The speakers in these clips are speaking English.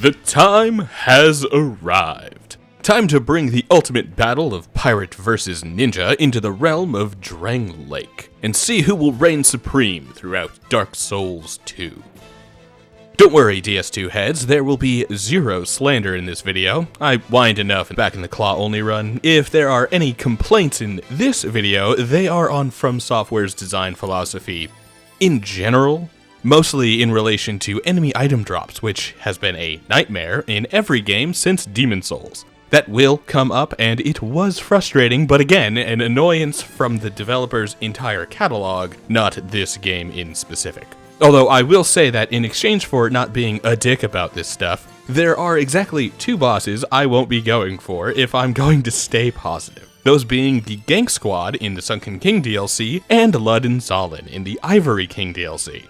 The time has arrived. Time to bring the ultimate battle of pirate versus ninja into the realm of Drangleic, and see who will reign supreme throughout Dark Souls 2. Don't worry, DS2 heads, there will be zero slander in this video. I whined enough back in the claw-only run. If there are any complaints in this video, they are on From Software's design philosophy in general, mostly in relation to enemy item drops, which has been a nightmare in every game since Demon's Souls. That will come up, and it was frustrating, but again, an annoyance from the developer's entire catalog, not this game in specific. Although I will say that in exchange for not being a dick about this stuff, there are exactly two bosses I won't be going for if I'm going to stay positive. Those being the Gank Squad in the Sunken King DLC, and Lud and Zolin in the Ivory King DLC.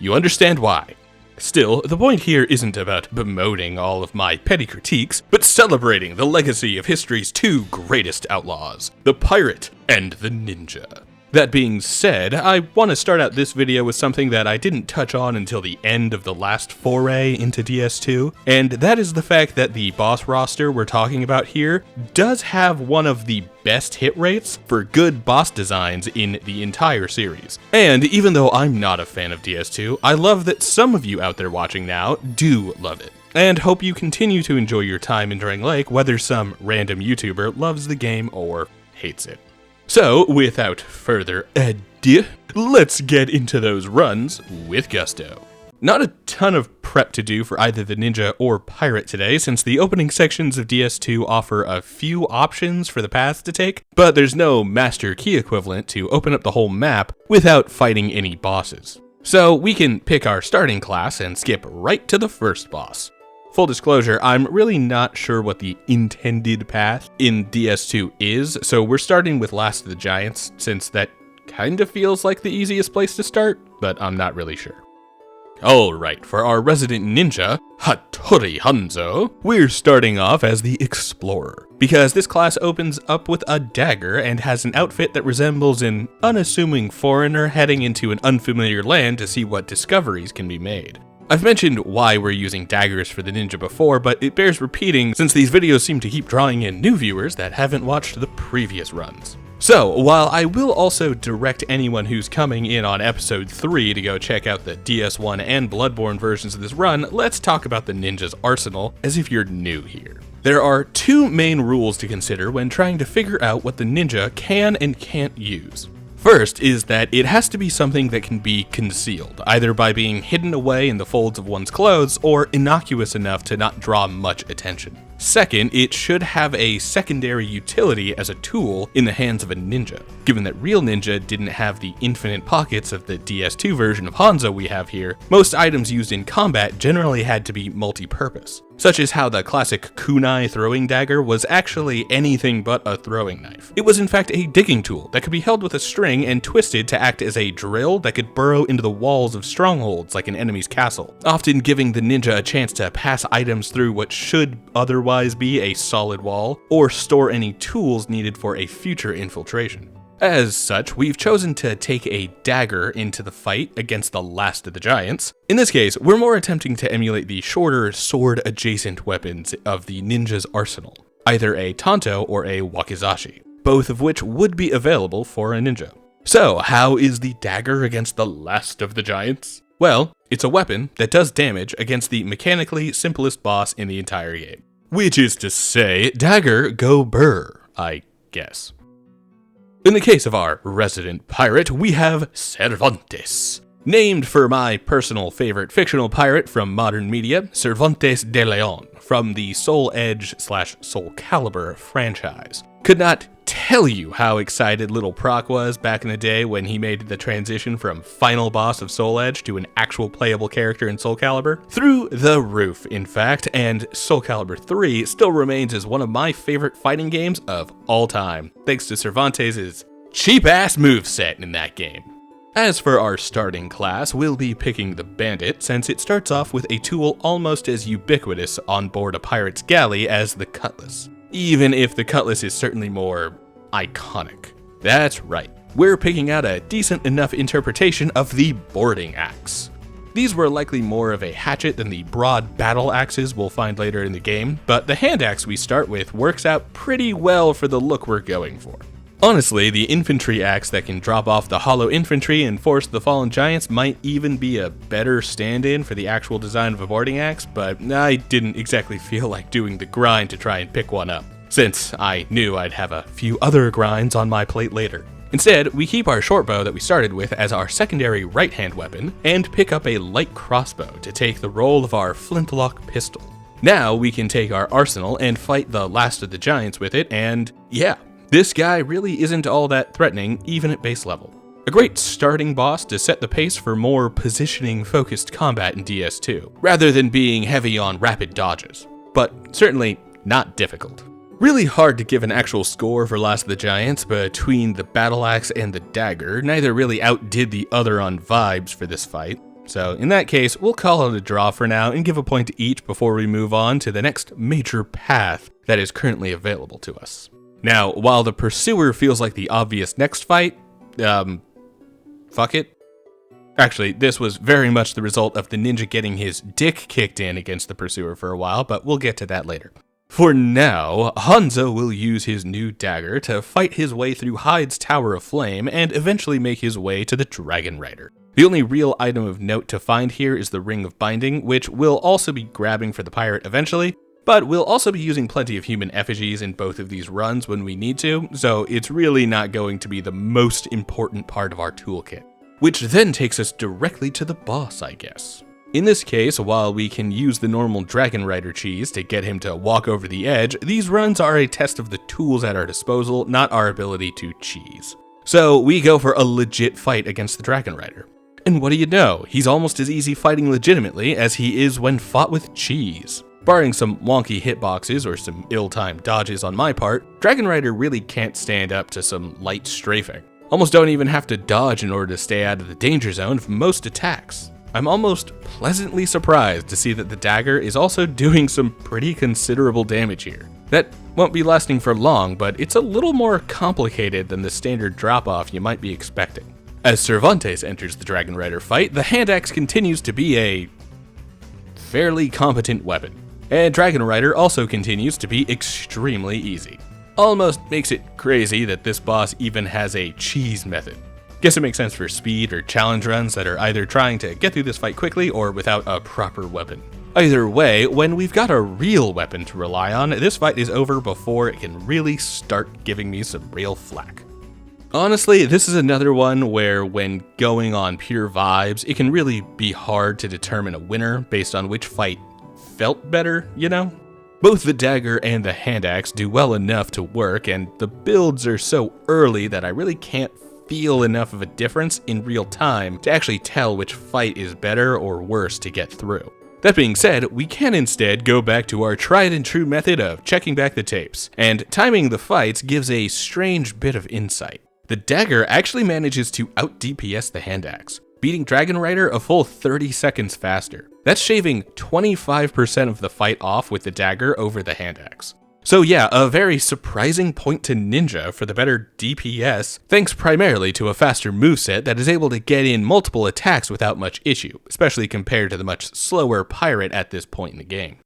You understand why. Still, the point here isn't about bemoaning all of my petty critiques, but celebrating the legacy of history's two greatest outlaws, the pirate and the ninja. That being said, I want to start out this video with something that I didn't touch on until the end of the last foray into DS2, and that is the fact that the boss roster we're talking about here does have one of the best hit rates for good boss designs in the entire series. And even though I'm not a fan of DS2, I love that some of you out there watching now do love it, and hope you continue to enjoy your time in Drangleic, whether some random YouTuber loves the game or hates it. So, without further ado, let's get into those runs with gusto. Not a ton of prep to do for either the ninja or pirate today, since the opening sections of DS2 offer a few options for the paths to take, but there's no master key equivalent to open up the whole map without fighting any bosses. So we can pick our starting class and skip right to the first boss. Full disclosure, I'm really not sure what the intended path in DS2 is, so we're starting with Last of the Giants, since that kinda feels like the easiest place to start, but I'm not really sure. Alright, for our resident ninja, Hattori Hanzo, we're starting off as the Explorer, because this class opens up with a dagger and has an outfit that resembles an unassuming foreigner heading into an unfamiliar land to see what discoveries can be made. I've mentioned why we're using daggers for the ninja before, but it bears repeating since these videos seem to keep drawing in new viewers that haven't watched the previous runs. So, while I will also direct anyone who's coming in on episode 3 to go check out the DS1 and Bloodborne versions of this run, let's talk about the ninja's arsenal as if you're new here. There are two main rules to consider when trying to figure out what the ninja can and can't use. First is that it has to be something that can be concealed, either by being hidden away in the folds of one's clothes or innocuous enough to not draw much attention. Second, it should have a secondary utility as a tool in the hands of a ninja, given that real ninja didn't have the infinite pockets of the DS2 version of Hanzo we have here. Most items used in combat generally had to be multi-purpose, such as how the classic kunai throwing dagger was actually anything but a throwing knife. It was in fact a digging tool that could be held with a string and twisted to act as a drill that could burrow into the walls of strongholds like an enemy's castle, often giving the ninja a chance to pass items through what should otherwise be a solid wall, or store any tools needed for a future infiltration. As such, we've chosen to take a dagger into the fight against the Last of the Giants. In this case, we're more attempting to emulate the shorter, sword-adjacent weapons of the ninja's arsenal, either a tanto or a wakizashi, both of which would be available for a ninja. So, how is the dagger against the Last of the Giants? Well, it's a weapon that does damage against the mechanically simplest boss in the entire game. Which is to say, dagger go burr, I guess. In the case of our resident pirate, we have Cervantes. Named for my personal favorite fictional pirate from modern media, Cervantes de Leon, from the Soul Edge/Soul Calibur franchise. Could not tell you how excited little Proc was back in the day when he made the transition from final boss of Soul Edge to an actual playable character in Soul Calibur. Through the roof, in fact, and Soul Calibur 3 still remains as one of my favorite fighting games of all time, thanks to Cervantes' cheap-ass moveset in that game. As for our starting class, we'll be picking the Bandit, since it starts off with a tool almost as ubiquitous on board a pirate's galley as the Cutlass, even if the Cutlass is certainly more iconic. That's right, we're picking out a decent enough interpretation of the boarding axe. These were likely more of a hatchet than the broad battle axes we'll find later in the game, but the hand axe we start with works out pretty well for the look we're going for. Honestly, the infantry axe that can drop off the hollow infantry and force the fallen giants might even be a better stand-in for the actual design of a boarding axe, but I didn't exactly feel like doing the grind to try and pick one up, since I knew I'd have a few other grinds on my plate later. Instead, we keep our short bow that we started with as our secondary right-hand weapon, and pick up a light crossbow to take the role of our flintlock pistol. Now we can take our arsenal and fight the last of the giants with it, and yeah, this guy really isn't all that threatening, even at base level. A great starting boss to set the pace for more positioning-focused combat in DS2, rather than being heavy on rapid dodges, but certainly not difficult. Really hard to give an actual score for Last of the Giants between the battle axe and the dagger. Neither really outdid the other on vibes for this fight. So in that case, we'll call it a draw for now and give a point to each before we move on to the next major path that is currently available to us. Now, while the Pursuer feels like the obvious next fight, fuck it. Actually, this was very much the result of the ninja getting his dick kicked in against the Pursuer for a while, but we'll get to that later. For now, Hanzo will use his new dagger to fight his way through Hyde's Tower of Flame and eventually make his way to the Dragonrider. The only real item of note to find here is the Ring of Binding, which we'll also be grabbing for the pirate eventually, but we'll also be using plenty of human effigies in both of these runs when we need to, so it's really not going to be the most important part of our toolkit. Which then takes us directly to the boss, I guess. In this case, while we can use the normal Dragonrider cheese to get him to walk over the edge, these runs are a test of the tools at our disposal, not our ability to cheese. So we go for a legit fight against the Dragonrider. And what do you know, he's almost as easy fighting legitimately as he is when fought with cheese. Barring some wonky hitboxes or some ill-timed dodges on my part, Dragonrider really can't stand up to some light strafing. Almost don't even have to dodge in order to stay out of the danger zone of most attacks. I'm almost pleasantly surprised to see that the dagger is also doing some pretty considerable damage here. That won't be lasting for long, but it's a little more complicated than the standard drop-off you might be expecting. As Cervantes enters the Dragonrider fight, the hand axe continues to be a fairly competent weapon. And Dragonrider also continues to be extremely easy. Almost makes it crazy that this boss even has a cheese method. Guess it makes sense for speed or challenge runs that are either trying to get through this fight quickly or without a proper weapon. Either way, when we've got a real weapon to rely on, this fight is over before it can really start giving me some real flack. Honestly, this is another one where when going on pure vibes, it can really be hard to determine a winner based on which fight felt better, you know? Both the dagger and the hand axe do well enough to work, and the builds are so early that I really can't feel enough of a difference in real time to actually tell which fight is better or worse to get through. That being said, we can instead go back to our tried and true method of checking back the tapes, and timing the fights gives a strange bit of insight. The dagger actually manages to out-DPS the hand axe, beating Dragonrider a full 30 seconds faster. That's shaving 25% of the fight off with the dagger over the hand axe. So yeah, a very surprising point to Ninja for the better DPS, thanks primarily to a faster moveset that is able to get in multiple attacks without much issue, especially compared to the much slower Pirate at this point in the game.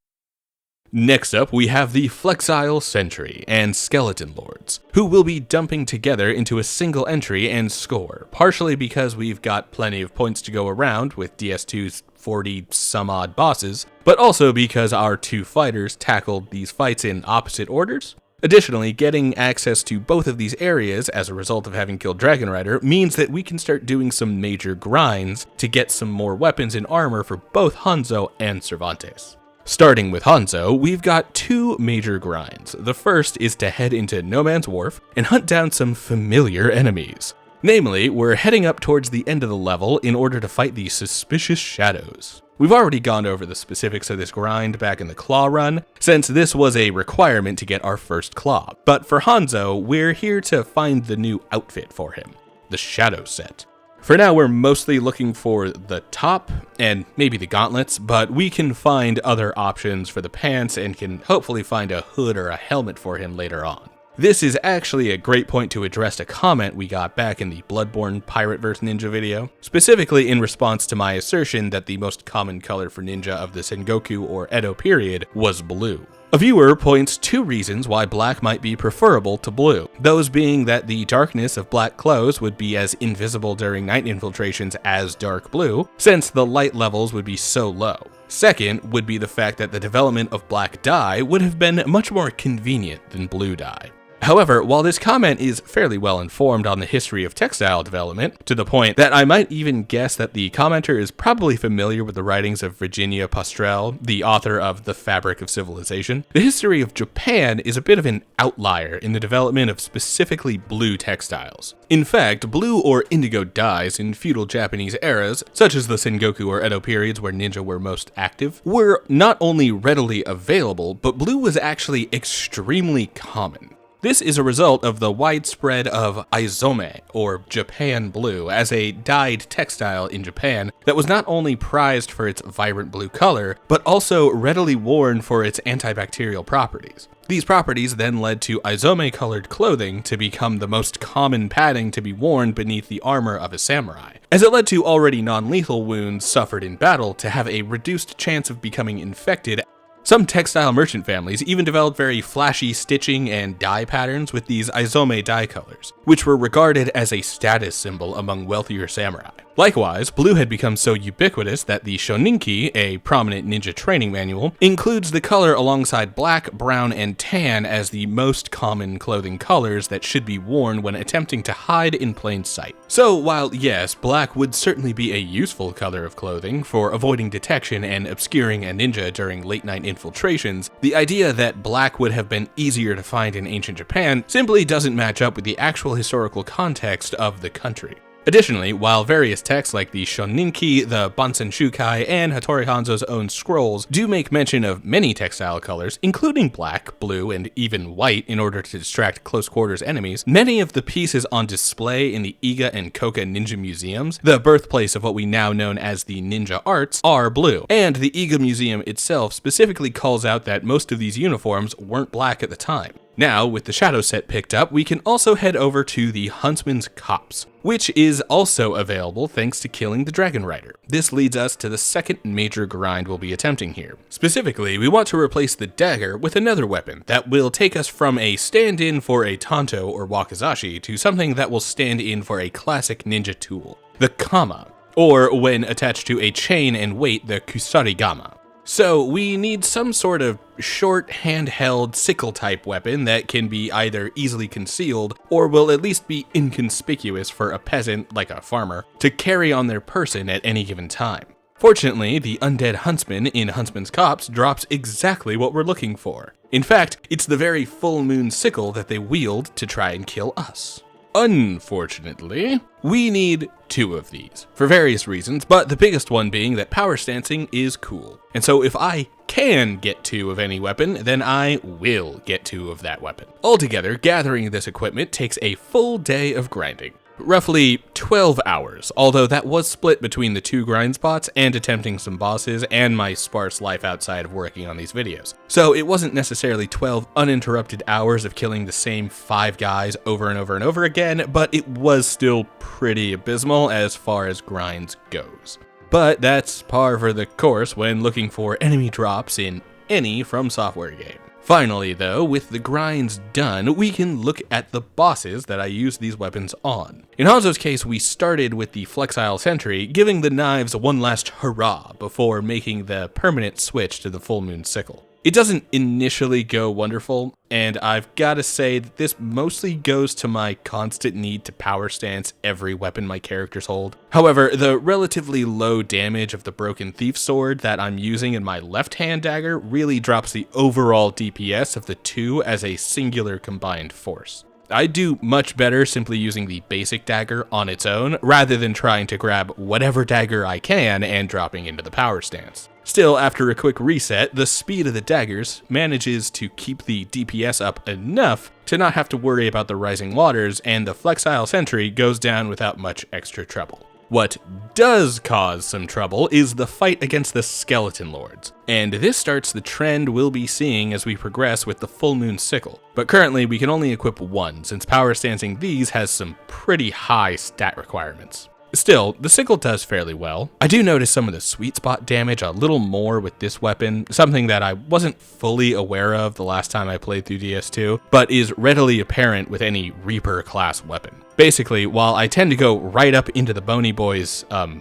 Next up, we have the Flexile Sentry and Skeleton Lords, who will be dumping together into a single entry and score, partially because we've got plenty of points to go around with DS2's 40-some-odd bosses, but also because our two fighters tackled these fights in opposite orders. Additionally, getting access to both of these areas as a result of having killed Dragonrider means that we can start doing some major grinds to get some more weapons and armor for both Hanzo and Cervantes. Starting with Hanzo, we've got two major grinds. The first is to head into No Man's Wharf and hunt down some familiar enemies. Namely, we're heading up towards the end of the level in order to fight the Suspicious Shadows. We've already gone over the specifics of this grind back in the Claw run, since this was a requirement to get our first Claw. But for Hanzo, we're here to find the new outfit for him, the Shadow set. For now, we're mostly looking for the top and maybe the gauntlets, but we can find other options for the pants and can hopefully find a hood or a helmet for him later on. This is actually a great point to address a comment we got back in the Bloodborne Pirate vs. Ninja video, specifically in response to my assertion that the most common color for ninja of the Sengoku or Edo period was blue. A viewer points 2 reasons why black might be preferable to blue, those being that the darkness of black clothes would be as invisible during night infiltrations as dark blue, since the light levels would be so low. Second would be the fact that the development of black dye would have been much more convenient than blue dye. However, while this comment is fairly well informed on the history of textile development, to the point that I might even guess that the commenter is probably familiar with the writings of Virginia Postrel, the author of The Fabric of Civilization, the history of Japan is a bit of an outlier in the development of specifically blue textiles. In fact, blue or indigo dyes in feudal Japanese eras, such as the Sengoku or Edo periods where ninja were most active, were not only readily available, but blue was actually extremely common. This is a result of the widespread of aizome, or Japan blue, as a dyed textile in Japan that was not only prized for its vibrant blue color, but also readily worn for its antibacterial properties. These properties then led to aizome-colored clothing to become the most common padding to be worn beneath the armor of a samurai, as it led to already non-lethal wounds suffered in battle to have a reduced chance of becoming infected. Some textile merchant families even developed very flashy stitching and dye patterns with these aizome dye colors, which were regarded as a status symbol among wealthier samurai. Likewise, blue had become so ubiquitous that the Shoninki, a prominent ninja training manual, includes the color alongside black, brown, and tan as the most common clothing colors that should be worn when attempting to hide in plain sight. So while yes, black would certainly be a useful color of clothing for avoiding detection and obscuring a ninja during late night infiltrations, the idea that black would have been easier to find in ancient Japan simply doesn't match up with the actual historical context of the country. Additionally, while various texts like the Shoninki, the Bansen Shukai, and Hattori Hanzo's own scrolls do make mention of many textile colors, including black, blue, and even white in order to distract close-quarters enemies, many of the pieces on display in the Iga and Koka ninja museums, the birthplace of what we now know as the ninja arts, are blue, and the Iga museum itself specifically calls out that most of these uniforms weren't black at the time. Now, with the shadow set picked up, we can also head over to the Huntsman's Copse, which is also available thanks to killing the Dragonrider. This leads us to the second major grind we'll be attempting here. Specifically, we want to replace the dagger with another weapon that will take us from a stand-in for a Tanto or Wakizashi to something that will stand in for a classic ninja tool, the Kama, or when attached to a chain and weight, the Kusarigama. So we need some sort of short handheld sickle type weapon that can be either easily concealed or will at least be inconspicuous for a peasant, like a farmer, to carry on their person at any given time. Fortunately, the undead huntsman in Huntsman's Copse drops exactly what we're looking for. In fact, it's the very full moon sickle that they wield to try and kill us. Unfortunately, we need 2 of these, for various reasons, but the biggest one being that power stancing is cool. And so if I can get 2 of any weapon, then I will get 2 of that weapon. Altogether, gathering this equipment takes a full day of grinding. Roughly 12 hours, although that was split between the 2 grind spots and attempting some bosses and my sparse life outside of working on these videos. So it wasn't necessarily 12 uninterrupted hours of killing the same 5 guys over and over and over again, but it was still pretty abysmal as far as grinds goes. But that's par for the course when looking for enemy drops in any From Software game. Finally though, with the grinds done, we can look at the bosses that I used these weapons on. In Hanzo's case, we started with the Flexile Sentry, giving the knives one last hurrah before making the permanent switch to the Full Moon Sickle. It doesn't initially go wonderful, and I've gotta say that this mostly goes to my constant need to power stance every weapon my characters hold. However, the relatively low damage of the Broken Thief Sword that I'm using in my left-hand dagger really drops the overall DPS of the 2 as a singular combined force. I do much better simply using the basic dagger on its own, rather than trying to grab whatever dagger I can and dropping into the power stance. Still, after a quick reset, the speed of the daggers manages to keep the DPS up enough to not have to worry about the rising waters, and the Flexile Sentry goes down without much extra trouble. What does cause some trouble is the fight against the Skeleton Lords, and this starts the trend we'll be seeing as we progress with the Full Moon Sickle. But currently we can only equip one, since power stancing these has some pretty high stat requirements. Still, the sickle does fairly well. I do notice some of the sweet spot damage a little more with this weapon, something that I wasn't fully aware of the last time I played through DS2, but is readily apparent with any Reaper class weapon. Basically, while I tend to go right up into the bony boys, well,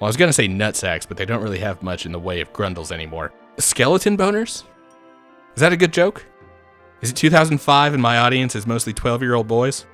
I was gonna say nutsacks, but they don't really have much in the way of grundles anymore. Skeleton boners? Is that a good joke? Is it 2005 and my audience is mostly 12-year-old boys?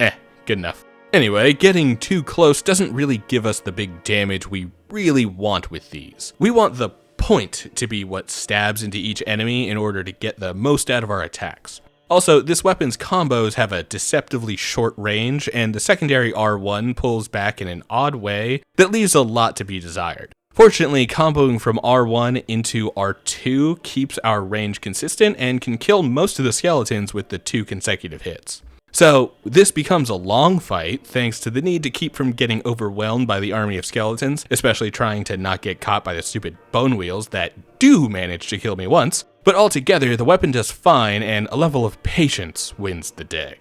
Good enough. Anyway, getting too close doesn't really give us the big damage we really want with these. We want the point to be what stabs into each enemy in order to get the most out of our attacks. Also, this weapon's combos have a deceptively short range, and the secondary R1 pulls back in an odd way that leaves a lot to be desired. Fortunately, comboing from R1 into R2 keeps our range consistent and can kill most of the skeletons with the 2 consecutive hits. So, this becomes a long fight thanks to the need to keep from getting overwhelmed by the army of skeletons, especially trying to not get caught by the stupid bone wheels that do manage to kill me once, but altogether the weapon does fine and a level of patience wins the day.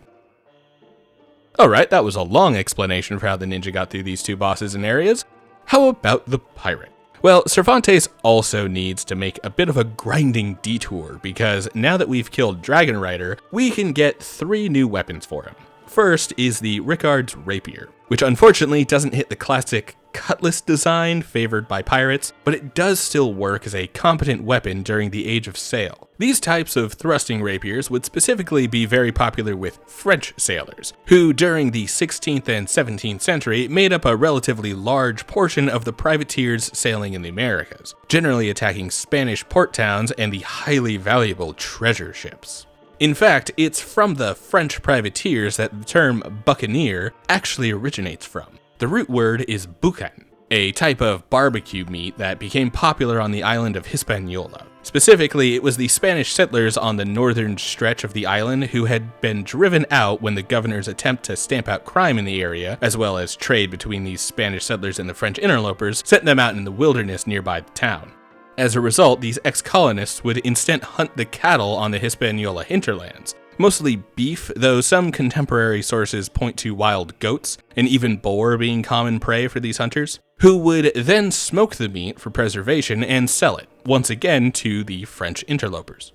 Alright, that was a long explanation for how the ninja got through these 2 bosses and areas. How about the pirate? Well, Cervantes also needs to make a bit of a grinding detour, because now that we've killed Dragonrider, we can get 3 new weapons for him. First is the Ricard's Rapier, which unfortunately doesn't hit the classic cutlass design favored by pirates, but it does still work as a competent weapon during the Age of Sail. These types of thrusting rapiers would specifically be very popular with French sailors, who during the 16th and 17th century made up a relatively large portion of the privateers sailing in the Americas, generally attacking Spanish port towns and the highly valuable treasure ships. In fact, it's from the French privateers that the term buccaneer actually originates from. The root word is boucan, a type of barbecue meat that became popular on the island of Hispaniola. Specifically, it was the Spanish settlers on the northern stretch of the island who had been driven out when the governor's attempt to stamp out crime in the area, as well as trade between these Spanish settlers and the French interlopers, sent them out in the wilderness nearby the town. As a result, these ex-colonists would instead hunt the cattle on the Hispaniola hinterlands, mostly beef, though some contemporary sources point to wild goats and even boar being common prey for these hunters, who would then smoke the meat for preservation and sell it, once again to the French interlopers.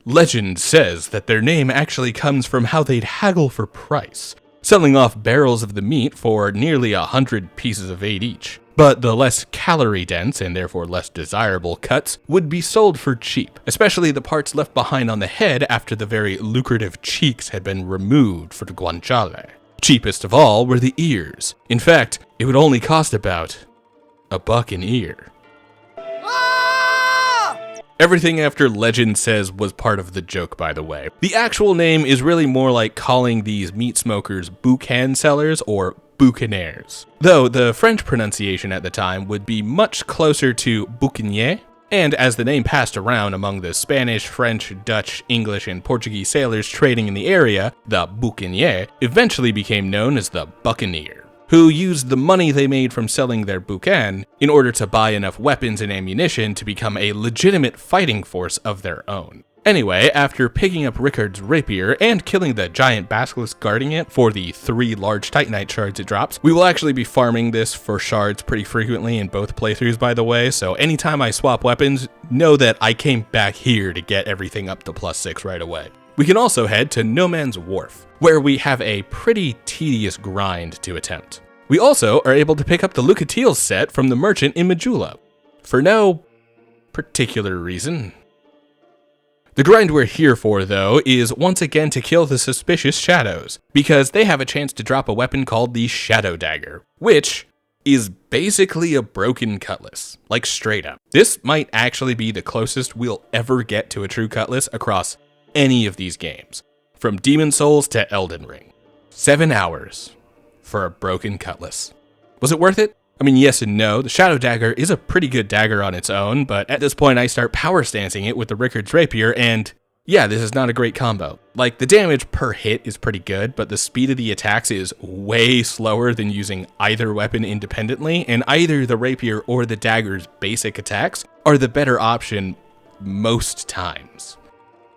Legend says that their name actually comes from how they'd haggle for price, selling off barrels of the meat for nearly 100 pieces of 8 each. But the less calorie-dense and therefore less desirable cuts would be sold for cheap, especially the parts left behind on the head after the very lucrative cheeks had been removed for the guanciale. Cheapest of all were the ears. In fact, it would only cost about $1 an ear. Everything after legend says was part of the joke, by the way. The actual name is really more like calling these meat smokers boucan sellers or boucaniers, though the French pronunciation at the time would be much closer to boucanier, and as the name passed around among the Spanish, French, Dutch, English, and Portuguese sailors trading in the area, the boucanier eventually became known as the buccaneer, who used the money they made from selling their boucan in order to buy enough weapons and ammunition to become a legitimate fighting force of their own. Anyway, after picking up Ricard's rapier and killing the giant basilisk guarding it for the 3 large titanite shards it drops, we will actually be farming this for shards pretty frequently in both playthroughs, by the way, so anytime I swap weapons, know that I came back here to get everything up to +6 right away. We can also head to No Man's Wharf, where we have a pretty tedious grind to attempt. We also are able to pick up the Lucatiel set from the merchant in Majula, for no particular reason. The grind we're here for, though, is once again to kill the suspicious shadows, because they have a chance to drop a weapon called the Shadow Dagger, which is basically a broken cutlass, like straight up. This might actually be the closest we'll ever get to a true cutlass across any of these games, from Demon Souls to Elden Ring. 7 hours for a broken cutlass. Was it worth it? I mean, yes and no. The Shadow Dagger is a pretty good dagger on its own, but at this point I start power stancing it with the Ricard's Rapier, and Yeah, this is not a great combo. Like, the damage per hit is pretty good, but the speed of the attacks is way slower than using either weapon independently, and either the rapier or the dagger's basic attacks are the better option most times.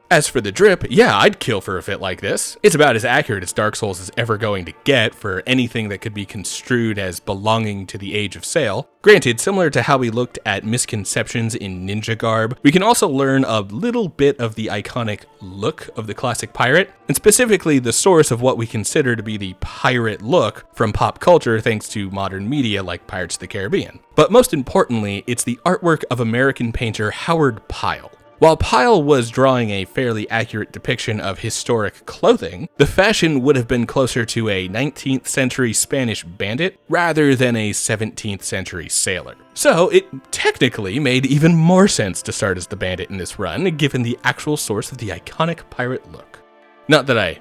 As for the drip, yeah, I'd kill for a fit like this. It's about as accurate as Dark Souls is ever going to get for anything that could be construed as belonging to the Age of Sail. Granted, similar to how we looked at misconceptions in ninja garb, we can also learn a little bit of the iconic look of the classic pirate, and specifically the source of what we consider to be the pirate look from pop culture thanks to modern media like Pirates of the Caribbean. But most importantly, it's the artwork of American painter Howard Pyle. While Pyle was drawing a fairly accurate depiction of historic clothing, the fashion would have been closer to a 19th century Spanish bandit rather than a 17th century sailor. So it technically made even more sense to start as the bandit in this run, given the actual source of the iconic pirate look. Not that I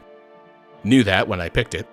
knew that when I picked it.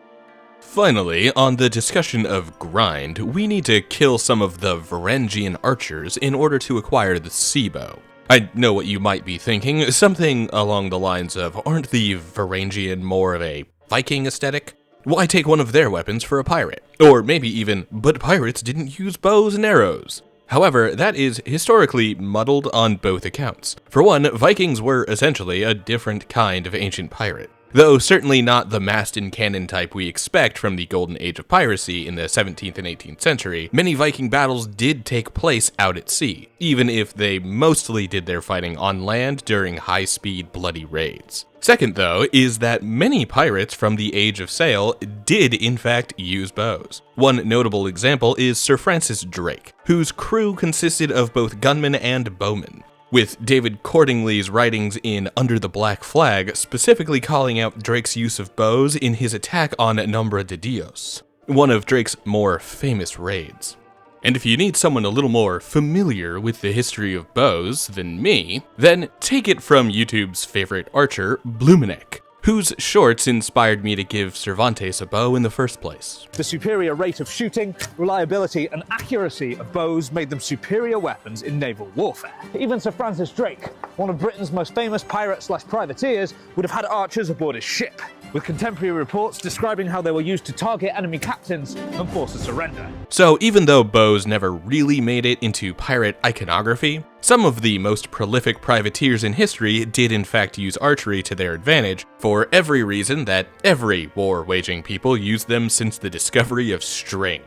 Finally, on the discussion of grind, we need to kill some of the Varangian archers in order to acquire the sea bow. I know what you might be thinking, something along the lines of, aren't the Varangian more of a Viking aesthetic? Why take one of their weapons for a pirate? Or maybe even, but pirates didn't use bows and arrows. However, that is historically muddled on both accounts. For one, Vikings were essentially a different kind of ancient pirate. Though certainly not the mast and cannon type we expect from the golden age of piracy in the 17th and 18th century, many Viking battles did take place out at sea, even if they mostly did their fighting on land during high-speed bloody raids. Second, though, is that many pirates from the Age of Sail did in fact use bows. One notable example is Sir Francis Drake, whose crew consisted of both gunmen and bowmen, with David Cordingly's writings in Under the Black Flag specifically calling out Drake's use of bows in his attack on Nombre de Dios, one of Drake's more famous raids. And if you need someone a little more familiar with the history of bows than me, then take it from YouTube's favorite archer, Blumenek, whose shorts inspired me to give Cervantes a bow in the first place. The superior rate of shooting, reliability, and accuracy of bows made them superior weapons in naval warfare. Even Sir Francis Drake, one of Britain's most famous pirates/privateers, would have had archers aboard his ship, with contemporary reports describing how they were used to target enemy captains and force a surrender. So even though bows never really made it into pirate iconography, some of the most prolific privateers in history did in fact use archery to their advantage, for every reason that every war-waging people used them since the discovery of string.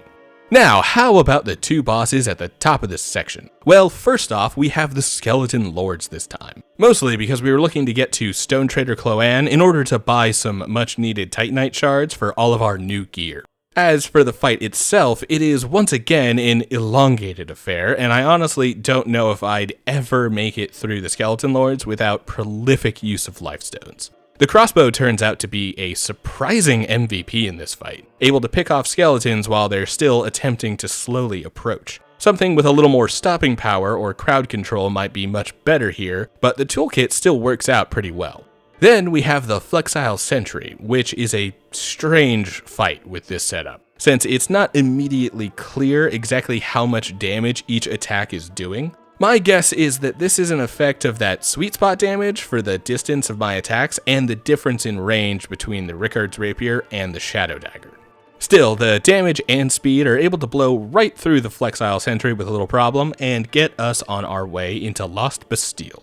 Now, how about the two bosses at the top of this section? Well, first off, we have the Skeleton Lords this time. Mostly because we were looking to get to Stone Trader Cloan in order to buy some much-needed Titanite shards for all of our new gear. As for the fight itself, it is once again an elongated affair, and I honestly don't know if I'd ever make it through the Skeleton Lords without prolific use of lifestones. The crossbow turns out to be a surprising MVP in this fight, able to pick off skeletons while they're still attempting to slowly approach. Something with a little more stopping power or crowd control might be much better here, but the toolkit still works out pretty well. Then we have the Flexile Sentry, which is a strange fight with this setup, since it's not immediately clear exactly how much damage each attack is doing. My guess is that this is an effect of that sweet spot damage for the distance of my attacks and the difference in range between the Rickard's Rapier and the Shadow Dagger. Still, the damage and speed are able to blow right through the Flexile Sentry with a little problem and get us on our way into Lost Bastille.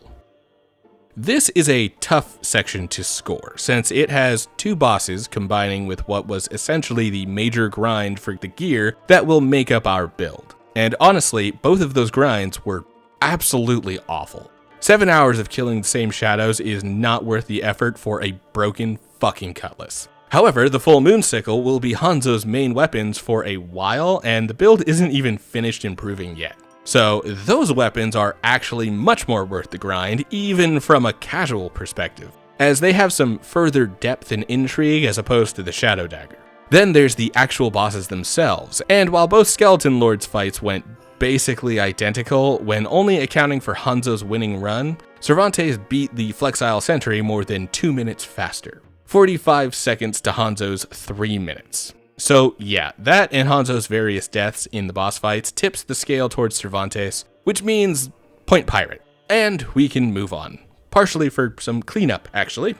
This is a tough section to score, since it has two bosses combining with what was essentially the major grind for the gear that will make up our build. And honestly, both of those grinds were absolutely awful. 7 hours of killing the same shadows is not worth the effort for a broken fucking cutlass. However, the Full Moon Sickle will be Hanzo's main weapons for a while, and the build isn't even finished improving yet. So those weapons are actually much more worth the grind, even from a casual perspective, as they have some further depth and intrigue as opposed to the Shadow Dagger. Then there's the actual bosses themselves, and while both Skeleton Lords fights went basically identical when only accounting for Hanzo's winning run, Cervantes beat the Flexile Sentry more than 2 minutes faster. 45 seconds to Hanzo's 3 minutes. So yeah, that and Hanzo's various deaths in the boss fights tips the scale towards Cervantes, which means point pirate. And we can move on. partially for some cleanup, actually.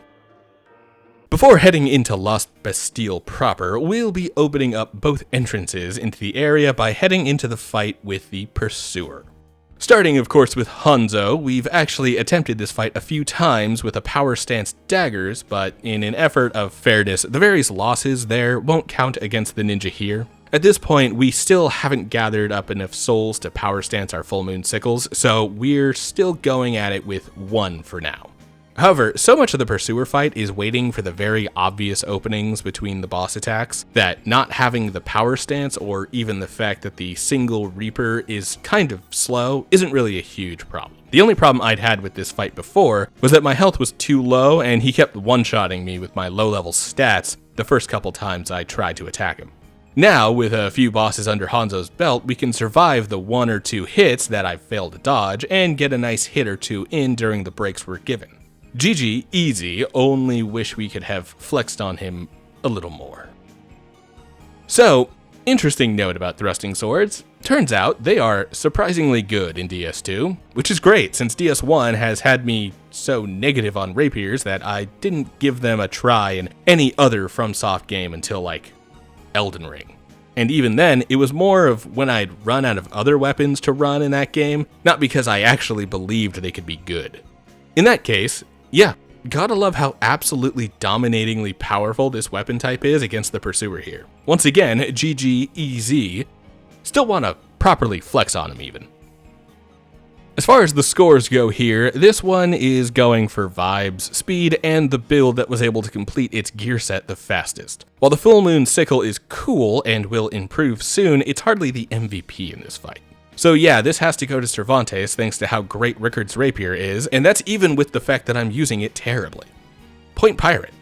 Before heading into Lost Bastille proper, we'll be opening up both entrances into the area by heading into the fight with the Pursuer. Starting, of course, with Hanzo, we've actually attempted this fight a few times with a power stance daggers, but in an effort of fairness, the various losses there won't count against the ninja here. At this point, we still haven't gathered up enough souls to power stance our full moon sickles, so we're still going at it with one for now. However, so much of the Pursuer fight is waiting for the very obvious openings between the boss attacks that not having the power stance or even the fact that the single Reaper is kind of slow isn't really a huge problem. The only problem I'd had with this fight before was that my health was too low and he kept one-shotting me with my low-level stats the first couple times I tried to attack him. Now, with a few bosses under Hanzo's belt, we can survive the 1 or 2 hits that I've failed to dodge and get a nice hit or 2 in during the breaks we're given. GG, easy, only wish we could have flexed on him a little more. So, interesting note about thrusting swords. Turns out they are surprisingly good in DS2, which is great since DS1 has had me so negative on rapiers that I didn't give them a try in any other FromSoft game until like Elden Ring. And even then, it was more of when I'd run out of other weapons to run in that game, not because I actually believed they could be good. In that case, yeah, gotta love how absolutely dominatingly powerful this weapon type is against the Pursuer here. Once again, GG easy. Still wanna properly flex on him even. As far as the scores go here, this one is going for vibes, speed, and the build that was able to complete its gear set the fastest. While the Full Moon Sickle is cool and will improve soon, it's hardly the MVP in this fight. So yeah, this has to go to Cervantes thanks to how great Rickard's Rapier is, and that's even with the fact that I'm using it terribly. Point Pirate.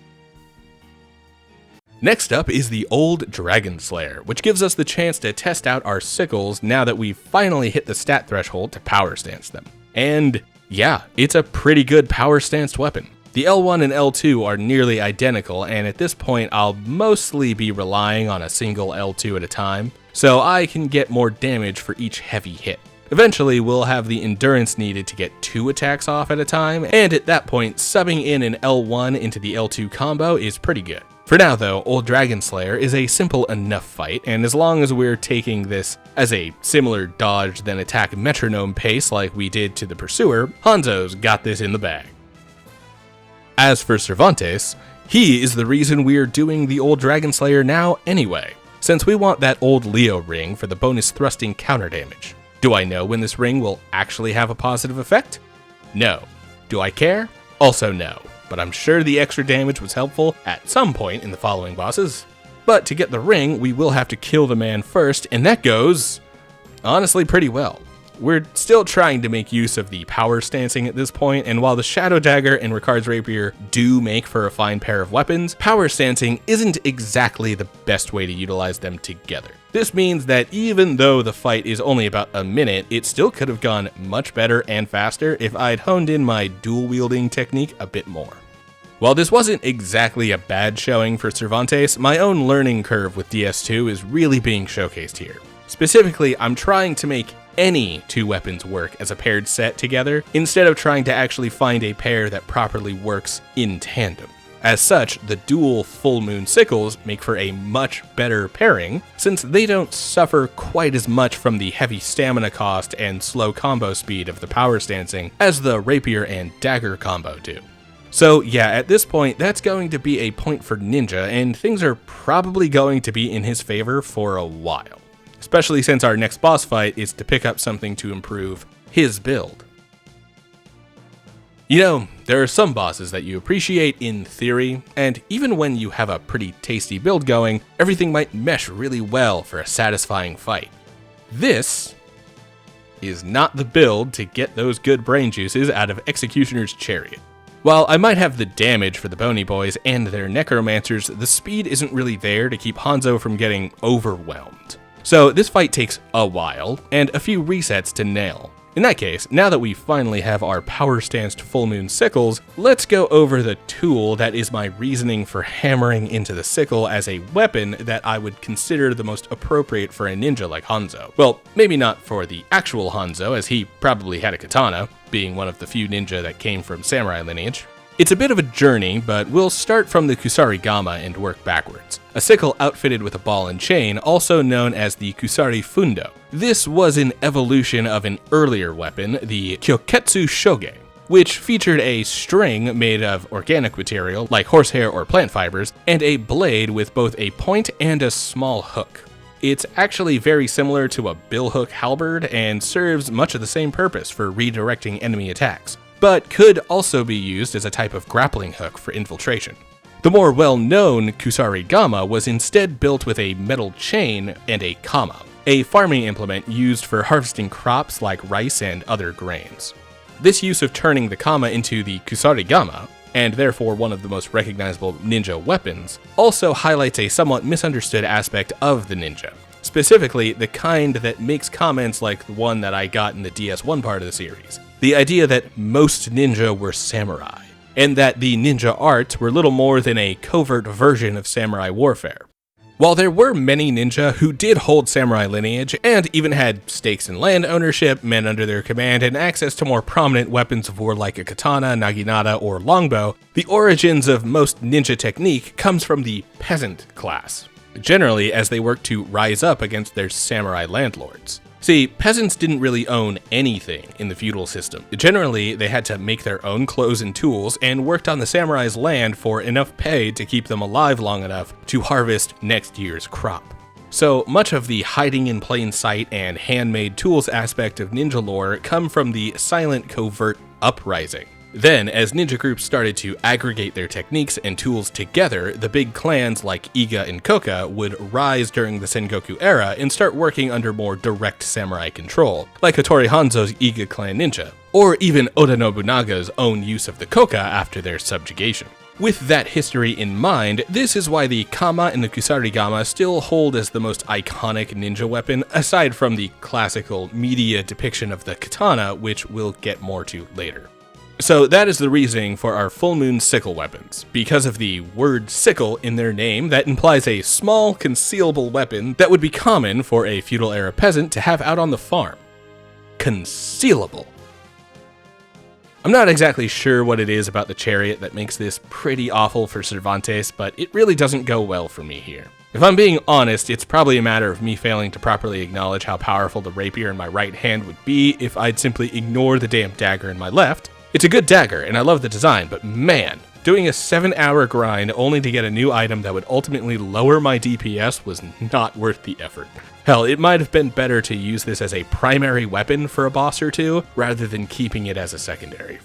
Next up is the old Dragonslayer, which gives us the chance to test out our sickles now that we've finally hit the stat threshold to power stance them. And yeah, it's a pretty good power stanced weapon. The L1 and L2 are nearly identical, and at this point I'll mostly be relying on a single L2 at a time, so I can get more damage for each heavy hit. Eventually we'll have the endurance needed to get 2 attacks off at a time, and at that point subbing in an L1 into the L2 combo is pretty good. For now though, old Dragonslayer is a simple enough fight, and as long as we're taking this as a similar dodge then attack metronome pace like we did to the Pursuer, Hanzo's got this in the bag. As for Cervantes, he is the reason we're doing the old Dragonslayer now anyway, since we want that old Leo ring for the bonus thrusting counter damage. Do I know when this ring will actually have a positive effect? No. Do I care? Also no, but I'm sure the extra damage was helpful at some point in the following bosses. But to get the ring, we will have to kill the man first, and that goes, honestly, pretty well. We're still trying to make use of the power stancing at this point, and while the Shadow Dagger and Rickard's Rapier do make for a fine pair of weapons, power stancing isn't exactly the best way to utilize them together. This means that even though the fight is only about a minute, it still could have gone much better and faster if I'd honed in my dual wielding technique a bit more. While this wasn't exactly a bad showing for Cervantes, my own learning curve with DS2 is really being showcased here. Specifically, I'm trying to make any 2 weapons work as a paired set together, instead of trying to actually find a pair that properly works in tandem. As such, the dual Full Moon Sickles make for a much better pairing, since they don't suffer quite as much from the heavy stamina cost and slow combo speed of the power stancing as the Rapier and Dagger combo do. So yeah, at this point, that's going to be a point for Ninja, and things are probably going to be in his favor for a while. Especially since our next boss fight is to pick up something to improve his build. You know, there are some bosses that you appreciate in theory, and even when you have a pretty tasty build going, everything might mesh really well for a satisfying fight. This is not the build to get those good brain juices out of Executioner's Chariot. While I might have the damage for the Bony Boys and their Necromancers, the speed isn't really there to keep Hanzo from getting overwhelmed. So this fight takes a while, and a few resets to nail. In that case, now that we finally have our power-stanced Full Moon Sickles, let's go over the tool that is my reasoning for hammering into the sickle as a weapon that I would consider the most appropriate for a ninja like Hanzo. Well, maybe not for the actual Hanzo, as he probably had a katana, being one of the few ninja that came from samurai lineage. It's a bit of a journey, but we'll start from the Kusarigama and work backwards. A sickle outfitted with a ball and chain, also known as the Kusari Fundo. This was an evolution of an earlier weapon, the Kyoketsu Shoge, which featured a string made of organic material like horsehair or plant fibers, and a blade with both a point and a small hook. It's actually very similar to a billhook halberd and serves much of the same purpose for redirecting enemy attacks, but could also be used as a type of grappling hook for infiltration. The more well-known Kusarigama was instead built with a metal chain and a kama, a farming implement used for harvesting crops like rice and other grains. This use of turning the kama into the Kusarigama, and therefore one of the most recognizable ninja weapons, also highlights a somewhat misunderstood aspect of the ninja. Specifically, the kind that makes comments like the one that I got in the DS1 part of the series. The idea that most ninja were samurai, and that the ninja arts were little more than a covert version of samurai warfare. While there were many ninja who did hold samurai lineage, and even had stakes in land ownership, men under their command, and access to more prominent weapons of war like a katana, naginata, or longbow, the origins of most ninja technique comes from the peasant class, generally as they work to rise up against their samurai landlords. See, peasants didn't really own anything in the feudal system. Generally, they had to make their own clothes and tools and worked on the samurai's land for enough pay to keep them alive long enough to harvest next year's crop. So much of the hiding in plain sight and handmade tools aspect of ninja lore come from the silent covert uprising. Then, as ninja groups started to aggregate their techniques and tools together, the big clans like Iga and Koka would rise during the Sengoku era and start working under more direct samurai control, like Hattori Hanzo's Iga clan ninja, or even Oda Nobunaga's own use of the Koka after their subjugation. With that history in mind, this is why the Kama and the Kusarigama still hold as the most iconic ninja weapon, aside from the classical media depiction of the katana, which we'll get more to later. So that is the reasoning for our full moon sickle weapons. Because of the word sickle in their name, that implies a small, concealable weapon that would be common for a feudal era peasant to have out on the farm. Concealable. I'm not exactly sure what it is about the Chariot that makes this pretty awful for Cervantes, but it really doesn't go well for me here. If I'm being honest, it's probably a matter of me failing to properly acknowledge how powerful the rapier in my right hand would be if I'd simply ignore the damn dagger in my left. It's a good dagger, and I love the design, but man, doing a 7-hour grind only to get a new item that would ultimately lower my DPS was not worth the effort. Hell, it might have been better to use this as a primary weapon for a boss or two, rather than keeping it as a secondary.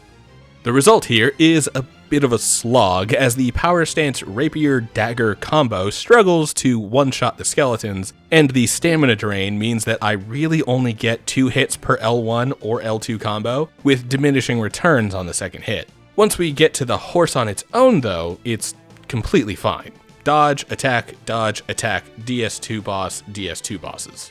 The result here is a bit of a slog, as the power stance rapier-dagger combo struggles to one-shot the skeletons, and the stamina drain means that I really only get 2 hits per L1 or L2 combo, with diminishing returns on the second hit. Once we get to the horse on its own though, it's completely fine. Dodge, attack, DS2 boss, DS2 bosses.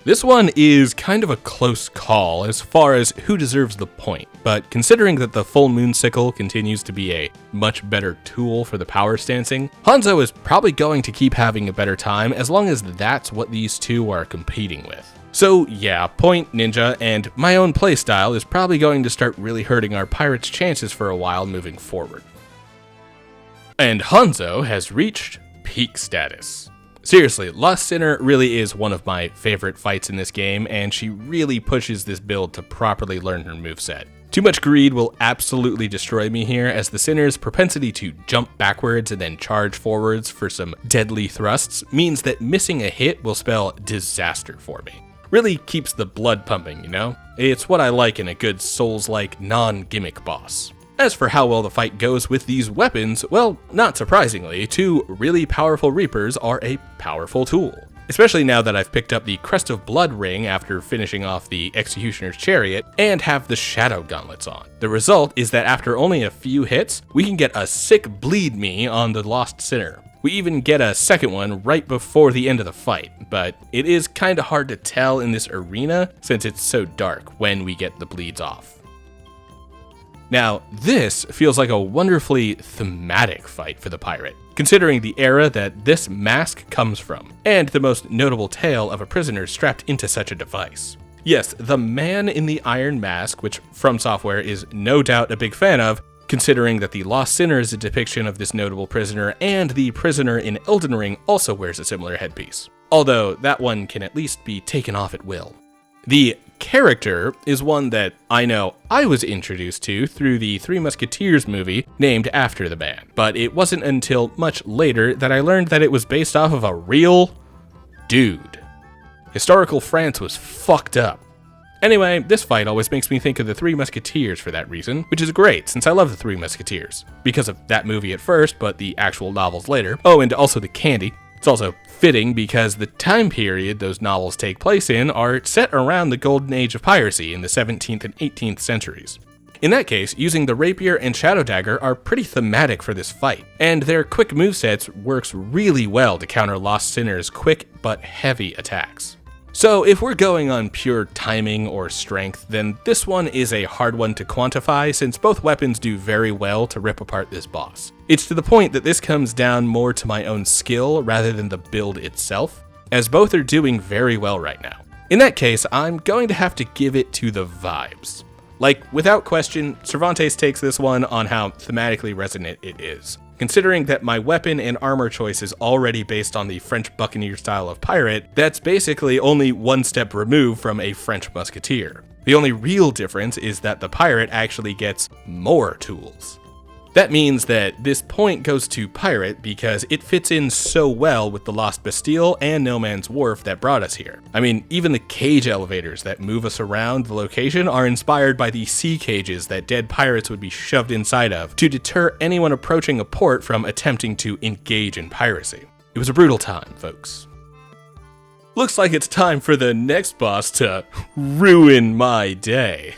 This one is kind of a close call as far as who deserves the point, but considering that the full moon sickle continues to be a much better tool for the power stancing, Hanzo is probably going to keep having a better time as long as that's what these two are competing with. So yeah, point ninja and my own playstyle is probably going to start really hurting our pirate's chances for a while moving forward. And Hanzo has reached peak status. Seriously, Lost Sinner really is one of my favorite fights in this game, and she really pushes this build to properly learn her moveset. Too much greed will absolutely destroy me here, as the Sinner's propensity to jump backwards and then charge forwards for some deadly thrusts means that missing a hit will spell disaster for me. Really keeps the blood pumping, you know? It's what I like in a good Souls-like non-gimmick boss. As for how well the fight goes with these weapons, well, not surprisingly, 2 really powerful Reapers are a powerful tool. Especially now that I've picked up the Crest of Blood ring after finishing off the Executioner's Chariot, and have the Shadow Gauntlets on. The result is that after only a few hits, we can get a sick bleed me on the Lost Sinner. We even get a second one right before the end of the fight, but it is kinda hard to tell in this arena since it's so dark when we get the bleeds off. Now, this feels like a wonderfully thematic fight for the pirate, considering the era that this mask comes from, and the most notable tale of a prisoner strapped into such a device. Yes, the man in the iron mask, which From Software is no doubt a big fan of, considering that the Lost Sinner is a depiction of this notable prisoner, and the prisoner in Elden Ring also wears a similar headpiece. Although that one can at least be taken off at will. The character is one that I know I was introduced to through the Three Musketeers movie named after the man, but it wasn't until much later that I learned that it was based off of a real dude. Historical France was fucked up. Anyway, this fight always makes me think of the Three Musketeers for that reason, which is great since I love the Three Musketeers. Because of that movie at first, but the actual novels later. Oh, and also the candy. It's also fitting because the time period those novels take place in are set around the golden age of piracy in the 17th and 18th centuries. In that case, using the rapier and shadow dagger are pretty thematic for this fight, and their quick movesets works really well to counter Lost Sinner's quick but heavy attacks. So if we're going on pure timing or strength, then this one is a hard one to quantify since both weapons do very well to rip apart this boss. It's to the point that this comes down more to my own skill rather than the build itself, as both are doing very well right now. In that case, I'm going to have to give it to the vibes. Like, without question, Cervantes takes this one on how thematically resonant it is. Considering that my weapon and armor choice is already based on the French buccaneer style of pirate, that's basically only one step removed from a French musketeer. The only real difference is that the pirate actually gets more tools. That means that this point goes to pirate because it fits in so well with the Lost Bastille and No Man's Wharf that brought us here. I mean, even the cage elevators that move us around the location are inspired by the sea cages that dead pirates would be shoved inside of to deter anyone approaching a port from attempting to engage in piracy. It was a brutal time, folks. Looks like it's time for the next boss to ruin my day.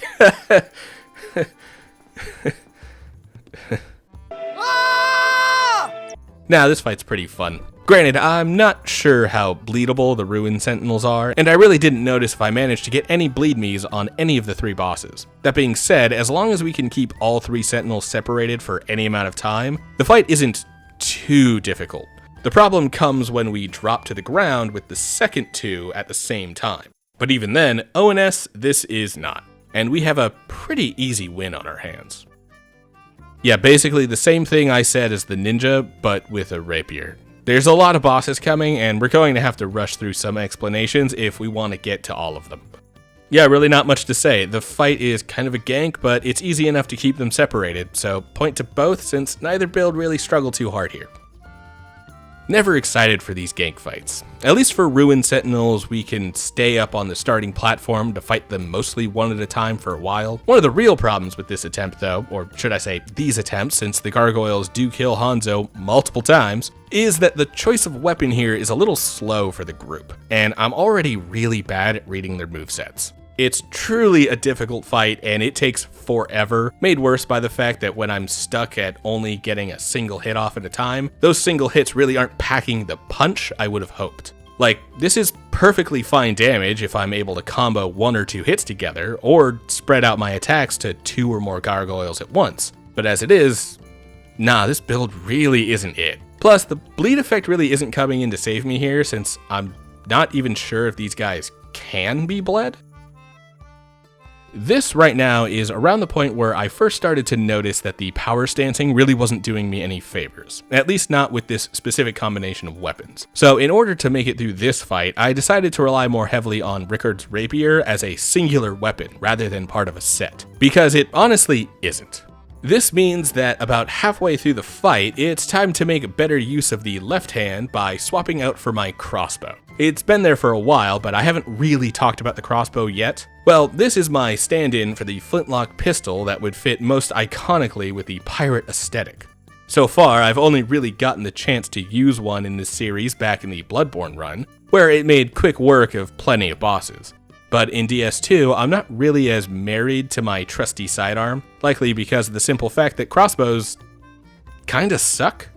Now, this fight's pretty fun. Granted, I'm not sure how bleedable the Ruined Sentinels are, and I really didn't notice if I managed to get any bleed me's on any of the three bosses. That being said, as long as we can keep all three Sentinels separated for any amount of time, the fight isn't too difficult. The problem comes when we drop to the ground with the second two at the same time. But even then, ONS, this is not. And we have a pretty easy win on our hands. Yeah, basically the same thing I said as the ninja, but with a rapier. There's a lot of bosses coming, and we're going to have to rush through some explanations if we want to get to all of them. Yeah, really not much to say. The fight is kind of a gank, but it's easy enough to keep them separated, so point to both since neither build really struggled too hard here. Never excited for these gank fights. At least for Ruined Sentinels, we can stay up on the starting platform to fight them mostly one at a time for a while. One of the real problems with this attempt though, or should I say these attempts since the Gargoyles do kill Hanzo multiple times, is that the choice of weapon here is a little slow for the group, and I'm already really bad at reading their movesets. It's truly a difficult fight, and it takes forever, made worse by the fact that when I'm stuck at only getting a single hit off at a time, those single hits really aren't packing the punch I would have hoped. Like, this is perfectly fine damage if I'm able to combo one or two hits together, or spread out my attacks to two or more gargoyles at once. But as it is, nah, this build really isn't it. Plus, the bleed effect really isn't coming in to save me here, since I'm not even sure if these guys can be bled. This right now is around the point where I first started to notice that the power stancing really wasn't doing me any favors, at least not with this specific combination of weapons. So in order to make it through this fight, I decided to rely more heavily on Rickard's rapier as a singular weapon rather than part of a set, because it honestly isn't. This means that about halfway through the fight, it's time to make better use of the left hand by swapping out for my crossbow. It's been there for a while, but I haven't really talked about the crossbow yet. Well, this is my stand-in for the flintlock pistol that would fit most iconically with the pirate aesthetic. So far, I've only really gotten the chance to use one in this series back in the Bloodborne run, where it made quick work of plenty of bosses. But in DS2, I'm not really as married to my trusty sidearm, likely because of the simple fact that crossbows kinda suck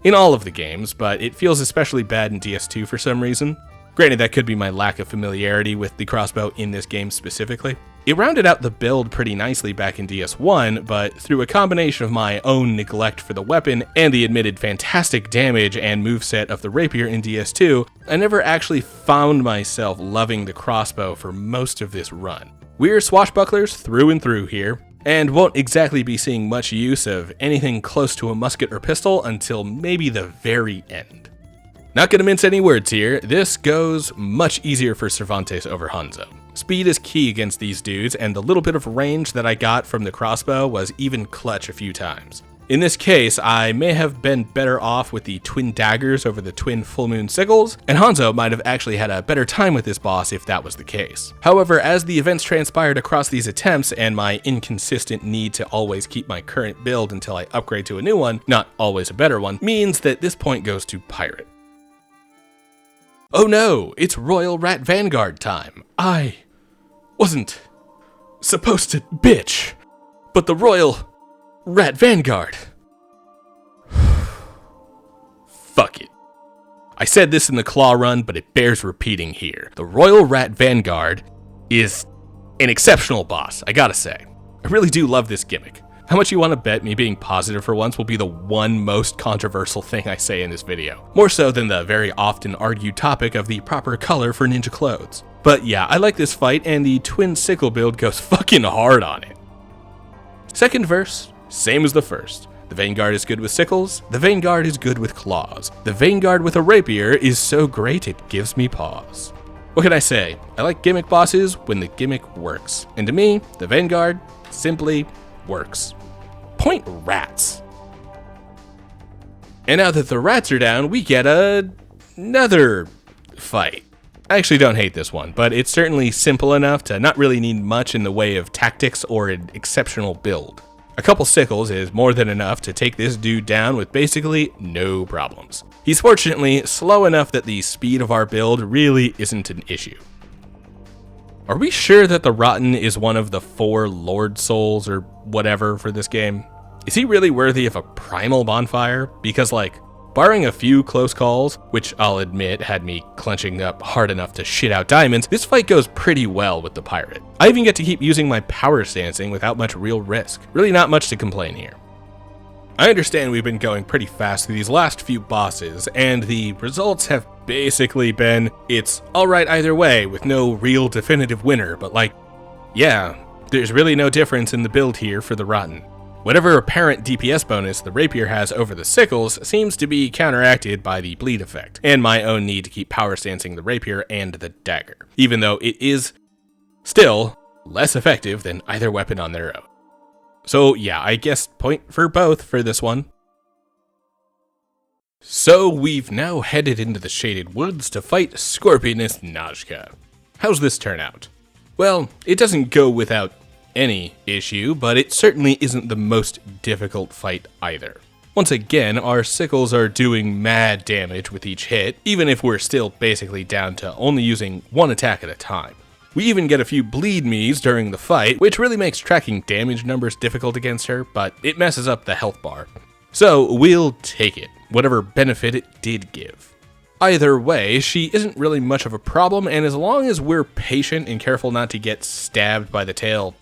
in all of the games, but it feels especially bad in DS2 for some reason. Granted, that could be my lack of familiarity with the crossbow in this game specifically. It rounded out the build pretty nicely back in DS1, but through a combination of my own neglect for the weapon and the admitted fantastic damage and moveset of the rapier in DS2, I never actually found myself loving the crossbow for most of this run. We're swashbucklers through and through here, and won't exactly be seeing much use of anything close to a musket or pistol until maybe the very end. Not gonna mince any words here, this goes much easier for Cervantes over Hanzo. Speed is key against these dudes, and the little bit of range that I got from the crossbow was even clutch a few times. In this case, I may have been better off with the twin daggers over the twin full moon sickles, and Hanzo might have actually had a better time with this boss if that was the case. However, as the events transpired across these attempts and my inconsistent need to always keep my current build until I upgrade to a new one, not always a better one, means that this point goes to Pirate. Oh no, it's Royal Rat Vanguard time. I wasn't supposed to bitch, but the Royal Rat Vanguard. Fuck it. I said this in the Claw run, but it bears repeating here. The Royal Rat Vanguard is an exceptional boss, I gotta say. I really do love this gimmick. How much you want to bet me being positive for once will be the one most controversial thing I say in this video? More so than the very often argued topic of the proper color for ninja clothes. But yeah, I like this fight, and the twin sickle build goes fucking hard on it. Second verse, same as the first. The Vanguard is good with sickles, the Vanguard is good with claws. The Vanguard with a rapier is so great it gives me pause. What can I say? I like gimmick bosses when the gimmick works. And to me, the Vanguard simply works. Point rats. And now that the rats are down, we get another fight. I actually don't hate this one, but it's certainly simple enough to not really need much in the way of tactics or an exceptional build. A couple sickles is more than enough to take this dude down with basically no problems. He's fortunately slow enough that the speed of our build really isn't an issue. Are we sure that the Rotten is one of the 4 Lord Souls or whatever for this game? Is he really worthy of a primal bonfire? Because barring a few close calls, which I'll admit had me clenching up hard enough to shit out diamonds, this fight goes pretty well with the pirate. I even get to keep using my power stancing without much real risk. Really not much to complain here. I understand we've been going pretty fast through these last few bosses, and the results have basically been, it's alright either way, with no real definitive winner, but yeah, there's really no difference in the build here for the Rotten. Whatever apparent DPS bonus the rapier has over the sickles seems to be counteracted by the bleed effect, and my own need to keep power stancing the rapier and the dagger, even though it is still less effective than either weapon on their own. So yeah, I guess point for both for this one. So we've now headed into the Shaded Woods to fight Scorpioness Najka. How's this turn out? Well, it doesn't go without any issue, but it certainly isn't the most difficult fight either. Once again, our sickles are doing mad damage with each hit, even if we're still basically down to only using one attack at a time. We even get a few bleed me's during the fight, which really makes tracking damage numbers difficult against her, but it messes up the health bar. So we'll take it, whatever benefit it did give. Either way, she isn't really much of a problem, and as long as we're patient and careful not to get stabbed by the tail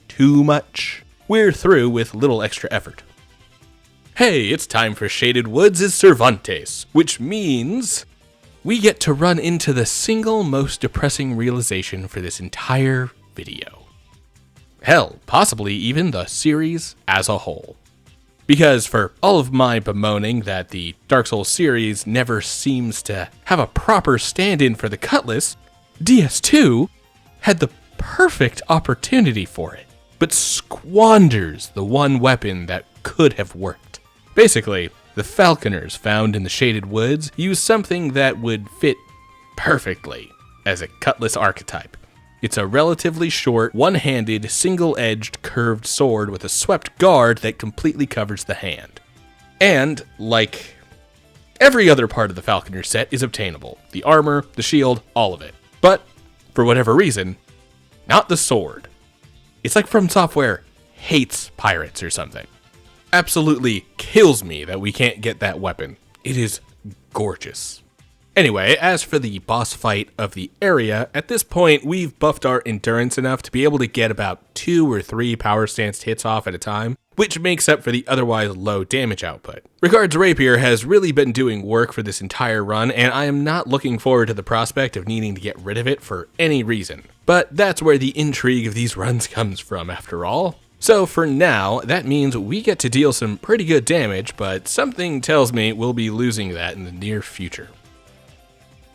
too much, we're through with little extra effort. Hey, it's time for Shaded Woods' Cervantes, which means we get to run into the single most depressing realization for this entire video. Hell, possibly even the series as a whole. Because for all of my bemoaning that the Dark Souls series never seems to have a proper stand-in for the Cutlass, DS2 had the perfect opportunity for it, but squanders the one weapon that could have worked. Basically, the Falconers found in the Shaded Woods use something that would fit perfectly as a Cutlass archetype. It's a relatively short, one-handed, single-edged, curved sword with a swept guard that completely covers the hand. And, like every other part of the Falconer set is obtainable. The armor, the shield, all of it. But, for whatever reason, not the sword. It's like From Software hates pirates or something. Absolutely kills me that we can't get that weapon. It is gorgeous. Anyway, as for the boss fight of the area, at this point we've buffed our endurance enough to be able to get about 2 or 3 power stanced hits off at a time, which makes up for the otherwise low damage output. Ricard's rapier has really been doing work for this entire run, and I am not looking forward to the prospect of needing to get rid of it for any reason. But that's where the intrigue of these runs comes from, after all. So for now, that means we get to deal some pretty good damage, but something tells me we'll be losing that in the near future.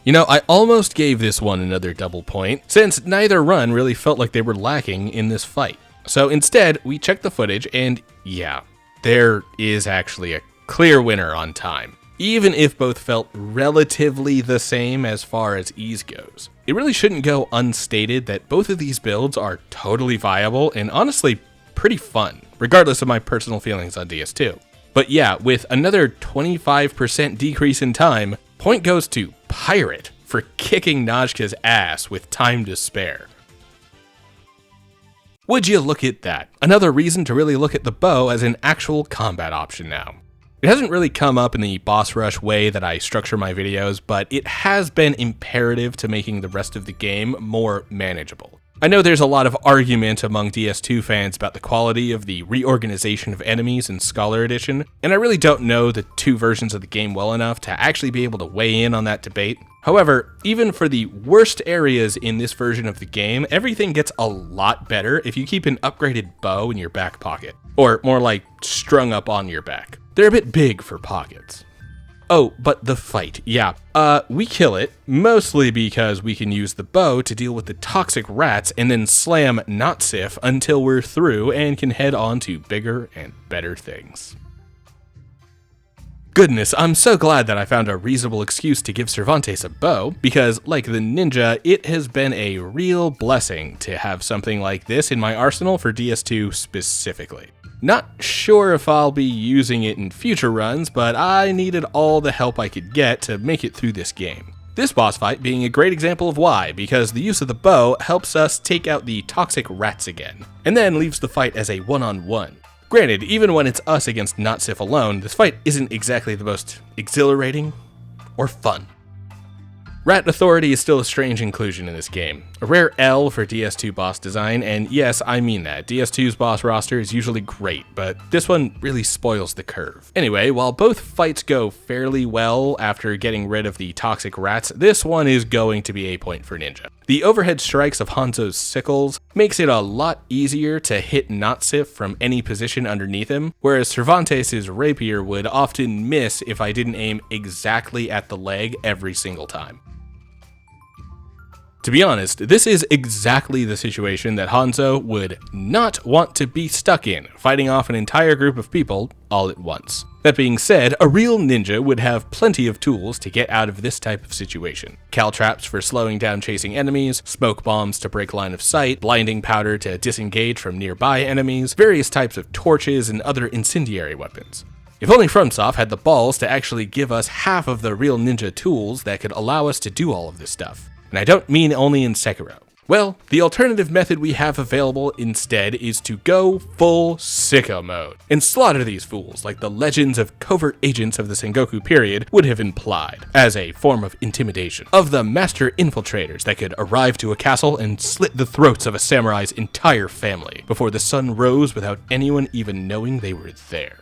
You know, I almost gave this one another double point, since neither run really felt like they were lacking in this fight. So instead, we checked the footage, and yeah, there is actually a clear winner on time. Even if both felt relatively the same as far as ease goes. It really shouldn't go unstated that both of these builds are totally viable and honestly pretty fun, regardless of my personal feelings on DS2. But yeah, with another 25% decrease in time, point goes to Pirate for kicking Najka's ass with time to spare. Would you look at that? Another reason to really look at the bow as an actual combat option now. It hasn't really come up in the boss rush way that I structure my videos, but it has been imperative to making the rest of the game more manageable. I know there's a lot of argument among DS2 fans about the quality of the reorganization of enemies in Scholar Edition, and I really don't know the 2 versions of the game well enough to actually be able to weigh in on that debate. However, even for the worst areas in this version of the game, everything gets a lot better if you keep an upgraded bow in your back pocket, or more like strung up on your back. They're a bit big for pockets. Oh, but the fight, yeah. We kill it, mostly because we can use the bow to deal with the toxic rats and then slam Notsif until we're through and can head on to bigger and better things. Goodness, I'm so glad that I found a reasonable excuse to give Cervantes a bow, because like the ninja, it has been a real blessing to have something like this in my arsenal for DS2 specifically. Not sure if I'll be using it in future runs, but I needed all the help I could get to make it through this game. This boss fight being a great example of why, because the use of the bow helps us take out the toxic rats again, and then leaves the fight as a one-on-one. Granted, even when it's us against Notsif alone, this fight isn't exactly the most exhilarating or fun. Rat Authority is still a strange inclusion in this game. A rare L for DS2 boss design, and yes, I mean that. DS2's boss roster is usually great, but this one really spoils the curve. Anyway, while both fights go fairly well after getting rid of the toxic rats, this one is going to be a point for Ninja. The overhead strikes of Hanzo's sickles makes it a lot easier to hit Notsif from any position underneath him, whereas Cervantes' rapier would often miss if I didn't aim exactly at the leg every single time. To be honest, this is exactly the situation that Hanzo would not want to be stuck in, fighting off an entire group of people all at once. That being said, a real ninja would have plenty of tools to get out of this type of situation. Caltraps for slowing down chasing enemies, smoke bombs to break line of sight, blinding powder to disengage from nearby enemies, various types of torches and other incendiary weapons. If only FromSoft had the balls to actually give us half of the real ninja tools that could allow us to do all of this stuff. And I don't mean only in Sekiro. Well, the alternative method we have available instead is to go full sicko mode and slaughter these fools like the legends of covert agents of the Sengoku period would have implied, as a form of intimidation, of the master infiltrators that could arrive to a castle and slit the throats of a samurai's entire family before the sun rose without anyone even knowing they were there.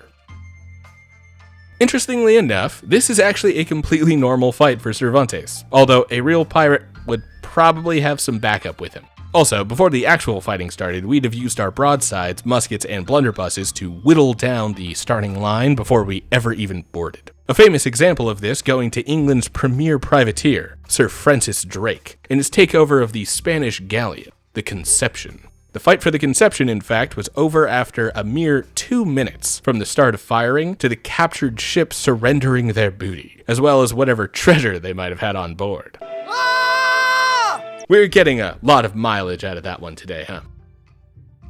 Interestingly enough, this is actually a completely normal fight for Cervantes, although a real pirate would probably have some backup with him. Also, before the actual fighting started, we'd have used our broadsides, muskets, and blunderbusses to whittle down the starting line before we ever even boarded. A famous example of this going to England's premier privateer, Sir Francis Drake, and his takeover of the Spanish galleon, the Conception. The fight for the Conception, in fact, was over after a mere 2 minutes from the start of firing to the captured ship surrendering their booty, as well as whatever treasure they might have had on board. We're getting a lot of mileage out of that one today, huh?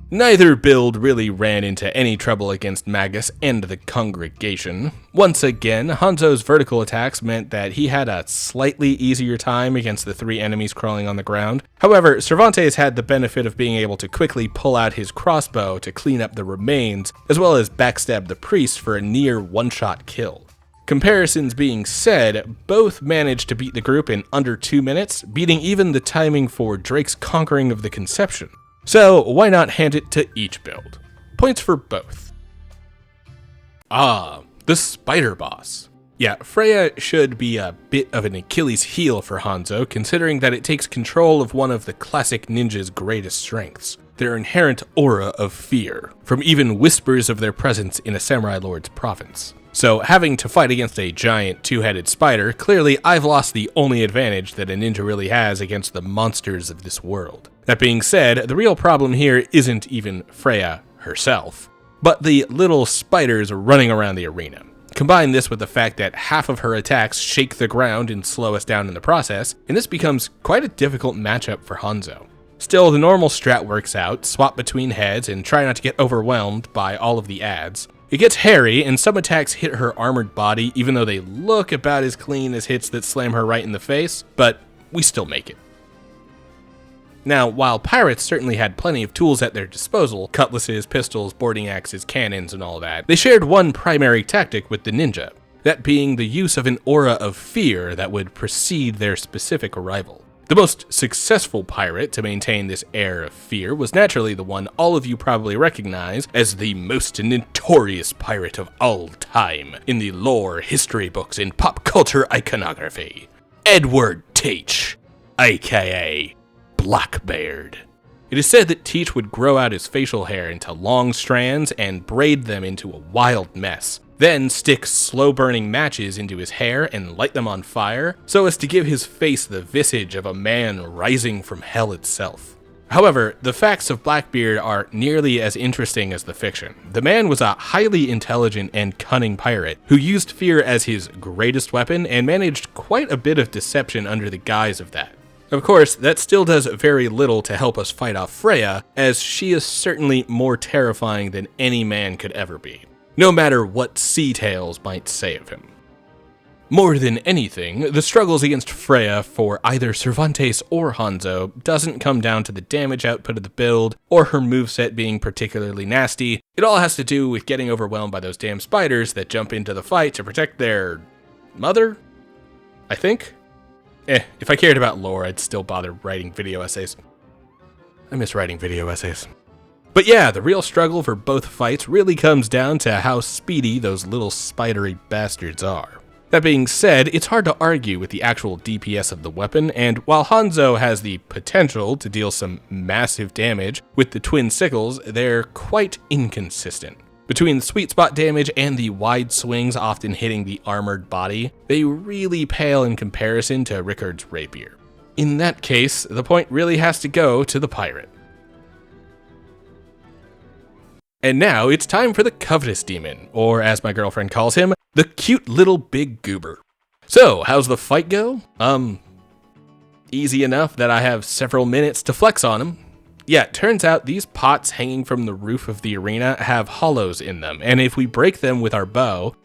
Neither build really ran into any trouble against Magus and the congregation. Once again, Hanzo's vertical attacks meant that he had a slightly easier time against the 3 enemies crawling on the ground. However, Cervantes had the benefit of being able to quickly pull out his crossbow to clean up the remains, as well as backstab the priest for a near one-shot kill. Comparisons being said, both managed to beat the group in under 2 minutes, beating even the timing for Drake's conquering of the Conception. So why not hand it to each build? Points for both. The Spider Boss. Yeah, Freya should be a bit of an Achilles heel for Hanzo, considering that it takes control of one of the classic ninja's greatest strengths, their inherent aura of fear, from even whispers of their presence in a samurai lord's province. So having to fight against a giant two-headed spider, clearly I've lost the only advantage that a ninja really has against the monsters of this world. That being said, the real problem here isn't even Freya herself, but the little spiders running around the arena. Combine this with the fact that half of her attacks shake the ground and slow us down in the process, and this becomes quite a difficult matchup for Hanzo. Still, the normal strat works out, swap between heads, and try not to get overwhelmed by all of the adds. It gets hairy, and some attacks hit her armored body even though they look about as clean as hits that slam her right in the face, but we still make it. Now, while pirates certainly had plenty of tools at their disposal, cutlasses, pistols, boarding axes, cannons, and all that, they shared one primary tactic with the ninja, that being the use of an aura of fear that would precede their specific arrival. The most successful pirate to maintain this air of fear was naturally the one all of you probably recognize as the most notorious pirate of all time in the lore, history books, and pop culture iconography, Edward Teach, aka Blackbeard. It is said that Teach would grow out his facial hair into long strands and braid them into a wild mess, then stick slow-burning matches into his hair and light them on fire, so as to give his face the visage of a man rising from hell itself. However, the facts of Blackbeard are nearly as interesting as the fiction. The man was a highly intelligent and cunning pirate who used fear as his greatest weapon and managed quite a bit of deception under the guise of that. Of course, that still does very little to help us fight off Freya, as she is certainly more terrifying than any man could ever be, no matter what sea tales might say of him. More than anything, the struggles against Freya for either Cervantes or Hanzo doesn't come down to the damage output of the build, or her moveset being particularly nasty. It all has to do with getting overwhelmed by those damn spiders that jump into the fight to protect their mother, I think? If I cared about lore, I'd still bother writing video essays. I miss writing video essays. But yeah, the real struggle for both fights really comes down to how speedy those little spidery bastards are. That being said, it's hard to argue with the actual DPS of the weapon, and while Hanzo has the potential to deal some massive damage with the twin sickles, they're quite inconsistent. Between the sweet spot damage and the wide swings often hitting the armored body, they really pale in comparison to Rickard's rapier. In that case, the point really has to go to the pirate. And now it's time for the Covetous Demon, or as my girlfriend calls him, the cute little big goober. So, how's the fight go? Easy enough that I have several minutes to flex on him. Yeah, it turns out these pots hanging from the roof of the arena have hollows in them, and if we break them with our bow,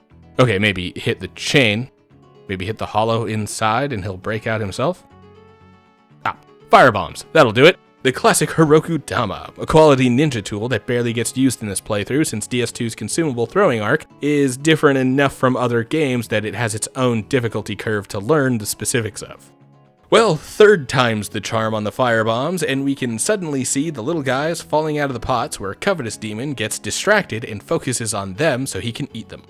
okay, maybe hit the chain, maybe hit the hollow inside and he'll break out himself. Firebombs, that'll do it. The classic Heroku Dama, a quality ninja tool that barely gets used in this playthrough since DS2's consumable throwing arc is different enough from other games that it has its own difficulty curve to learn the specifics of. Well, third time's the charm on the firebombs, and we can suddenly see the little guys falling out of the pots where Covetous Demon gets distracted and focuses on them so he can eat them.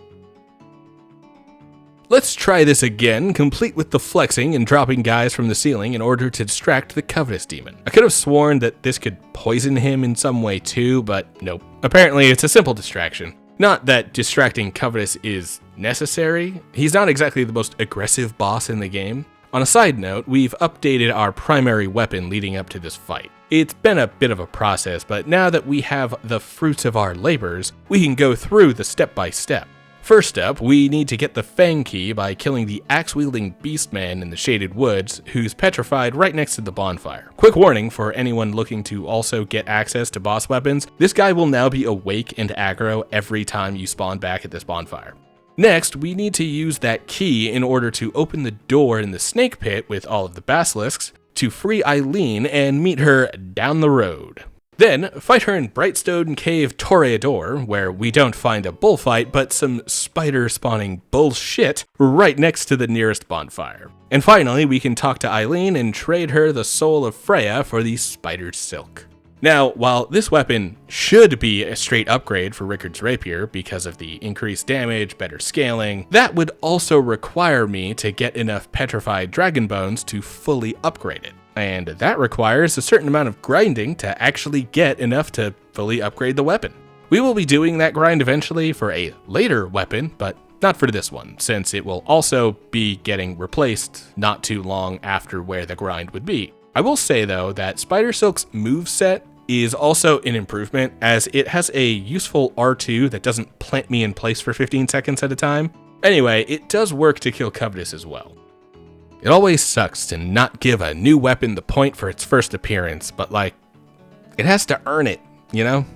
Let's try this again, complete with the flexing and dropping guys from the ceiling in order to distract the Covetous Demon. I could have sworn that this could poison him in some way too, but nope. Apparently it's a simple distraction. Not that distracting Covetous is necessary. He's not exactly the most aggressive boss in the game. On a side note, we've updated our primary weapon leading up to this fight. It's been a bit of a process, but now that we have the fruits of our labors, we can go through the step-by-step. First up, we need to get the Fang Key by killing the axe-wielding Beastman in the Shaded Woods, who's petrified right next to the bonfire. Quick warning for anyone looking to also get access to boss weapons, this guy will now be awake and aggro every time you spawn back at this bonfire. Next, we need to use that key in order to open the door in the snake pit with all of the basilisks to free Eileen and meet her down the road. Then, fight her in Brightstone Cave Toreador, where we don't find a bullfight, but some spider-spawning bullshit right next to the nearest bonfire. And finally, we can talk to Eileen and trade her the soul of Freya for the spider silk. Now, while this weapon should be a straight upgrade for Rickard's Rapier because of the increased damage, better scaling, that would also require me to get enough petrified dragon bones to fully upgrade it. And that requires a certain amount of grinding to actually get enough to fully upgrade the weapon. We will be doing that grind eventually for a later weapon, but not for this one, since it will also be getting replaced not too long after where the grind would be. I will say though that Spider Silk's moveset is also an improvement, as it has a useful R2 that doesn't plant me in place for 15 seconds at a time. Anyway, it does work to kill Covetous as well. It always sucks to not give a new weapon the point for its first appearance, but like, it has to earn it, you know?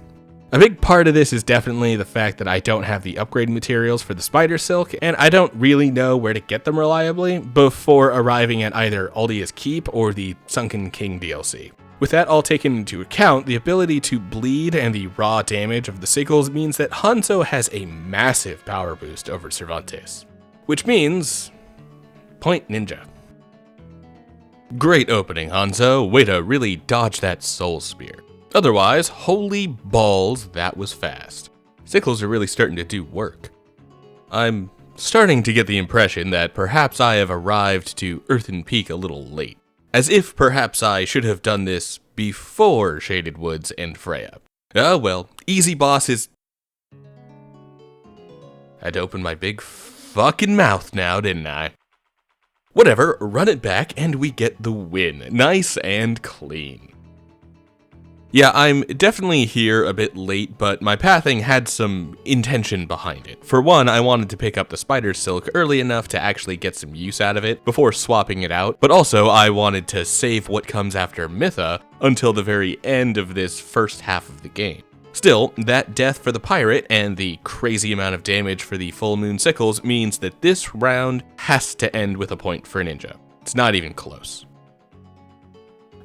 A big part of this is definitely the fact that I don't have the upgrade materials for the Spider Silk, and I don't really know where to get them reliably before arriving at either Aldia's Keep or the Sunken King DLC. With that all taken into account, the ability to bleed and the raw damage of the sickles means that Hanzo has a massive power boost over Cervantes. Which means... Point Ninja. Great opening, Hanzo. Way to really dodge that soul spear. Otherwise, holy balls, that was fast. Sickles are really starting to do work. I'm starting to get the impression that perhaps I have arrived to Earthen Peak a little late. As if perhaps I should have done this before Shaded Woods and Freya. Oh well, easy boss is... Had to open my big fucking mouth now, didn't I? Whatever, run it back and we get the win. Nice and clean. Yeah, I'm definitely here a bit late, but my pathing had some intention behind it. For one, I wanted to pick up the Spider Silk early enough to actually get some use out of it before swapping it out, but also I wanted to save what comes after Mytha until the very end of this first half of the game. Still, that death for the pirate and the crazy amount of damage for the Full Moon Sickles means that this round has to end with a point for Ninja. It's not even close.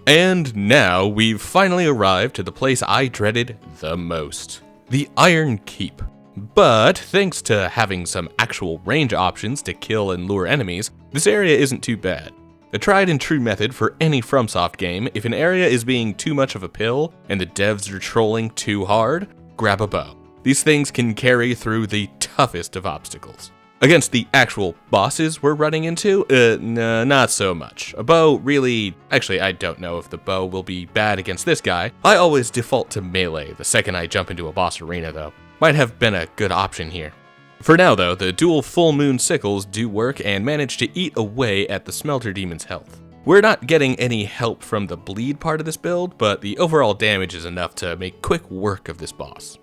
And now we've finally arrived to the place I dreaded the most, the Iron Keep. But thanks to having some actual range options to kill and lure enemies, this area isn't too bad. A tried and true method for any FromSoft game: if an area is being too much of a pill and the devs are trolling too hard, grab a bow. These things can carry through the toughest of obstacles. Against the actual bosses we're running into, not so much. A bow really... Actually, I don't know if the bow will be bad against this guy. I always default to melee the second I jump into a boss arena though. Might have been a good option here. For now though, the dual Full Moon Sickles do work and manage to eat away at the Smelter Demon's health. We're not getting any help from the bleed part of this build, but the overall damage is enough to make quick work of this boss.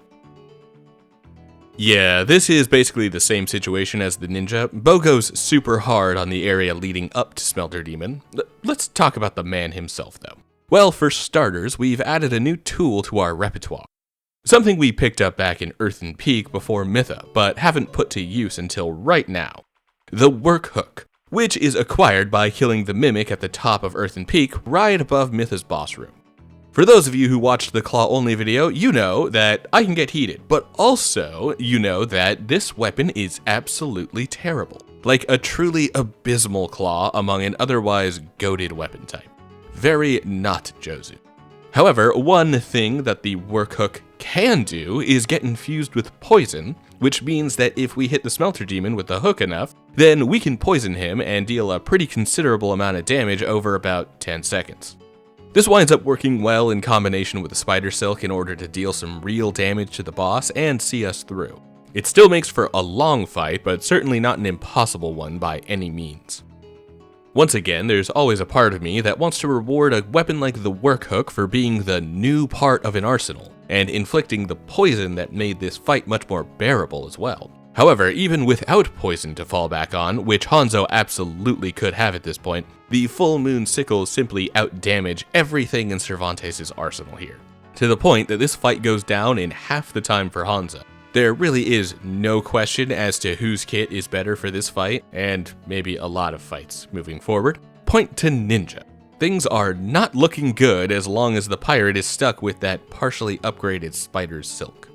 Yeah, this is basically the same situation as the ninja. Bow goes super hard on the area leading up to Smelter Demon. Let's talk about the man himself though. Well, for starters, we've added a new tool to our repertoire. Something we picked up back in Earthen Peak before Mytha, but haven't put to use until right now. The Work Hook, which is acquired by killing the Mimic at the top of Earthen Peak right above Mytha's boss room. For those of you who watched the Claw Only video, you know that I can get heated, but also you know that this weapon is absolutely terrible. Like a truly abysmal claw among an otherwise goated weapon type. Very not Jozu. However, one thing that the Work Hook can do is get infused with poison, which means that if we hit the Smelter Demon with the hook enough, then we can poison him and deal a pretty considerable amount of damage over about 10 seconds. This winds up working well in combination with the Spider Silk in order to deal some real damage to the boss and see us through. It still makes for a long fight, but certainly not an impossible one by any means. Once again, there's always a part of me that wants to reward a weapon like the Work Hook for being the new part of an arsenal, and inflicting the poison that made this fight much more bearable as well. However, even without poison to fall back on, which Hanzo absolutely could have at this point, the Full Moon Sickles simply outdamage everything in Cervantes' arsenal here. To the point that this fight goes down in half the time for Hanzo. There really is no question as to whose kit is better for this fight, and maybe a lot of fights moving forward. Point to Ninja. things are not looking good as long as the pirate is stuck with that partially upgraded spider's silk.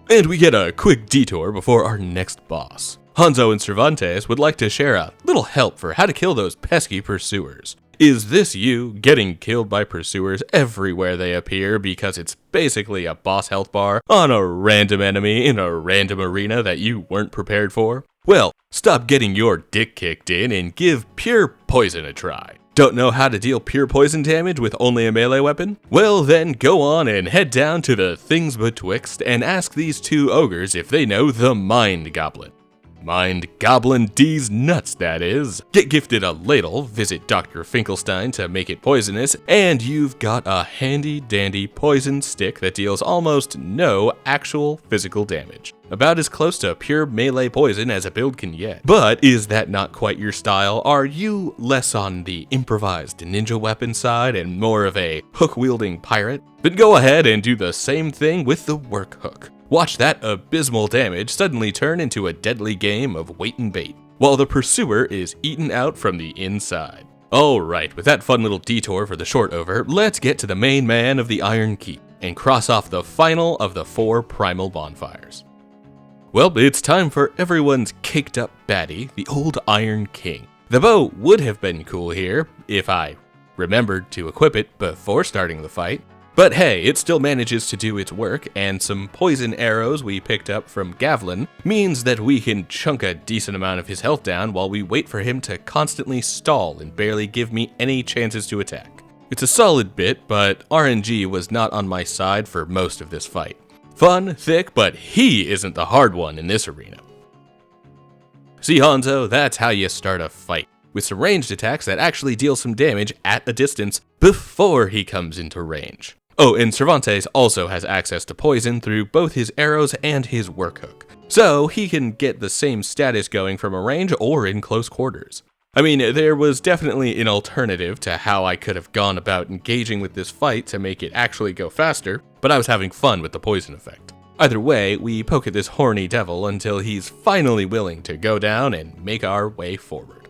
And we get a quick detour before our next boss. Hanzo and Cervantes would like to share a little help for how to kill those pesky pursuers. Is this you getting killed by pursuers everywhere they appear because it's basically a boss health bar on a random enemy in a random arena that you weren't prepared for? Well, stop getting your dick kicked in and give pure poison a try. Don't know how to deal pure poison damage with only a melee weapon? Well then go on and head down to the Things Betwixt and ask these two ogres if they know the Mind Goblin. Mind Goblin D's nuts, that is. Get gifted a ladle, visit Dr. Finkelstein to make it poisonous, and you've got a handy dandy poison stick that deals almost no actual physical damage. About as close to pure melee poison as a build can get. But is that not quite your style? Are you less on the improvised ninja weapon side and more of a hook-wielding pirate? Then go ahead and do the same thing with the work hook. Watch that abysmal damage suddenly turn into a deadly game of wait and bait, while the pursuer is eaten out from the inside. Alright, with that fun little detour for the short over, let's get to the main man of the Iron Keep, and cross off the final of the 4 primal bonfires. Well, it's time for everyone's caked up baddie, the old Iron King. The bow would have been cool here, if I remembered to equip it before starting the fight. But hey, it still manages to do its work, and some poison arrows we picked up from Gavlin means that we can chunk a decent amount of his health down while we wait for him to constantly stall and barely give me any chances to attack. It's a solid bit, but RNG was not on my side for most of this fight. Fun, thick, but he isn't the hard one in this arena. See Hanzo, that's how you start a fight, with some ranged attacks that actually deal some damage at a distance before he comes into range. Oh, and Cervantes also has access to poison through both his arrows and his work hook, so he can get the same status going from a range or in close quarters. I mean, there was definitely an alternative to how I could have gone about engaging with this fight to make it actually go faster, but I was having fun with the poison effect. Either way, we poke at this horny devil until he's finally willing to go down and make our way forward.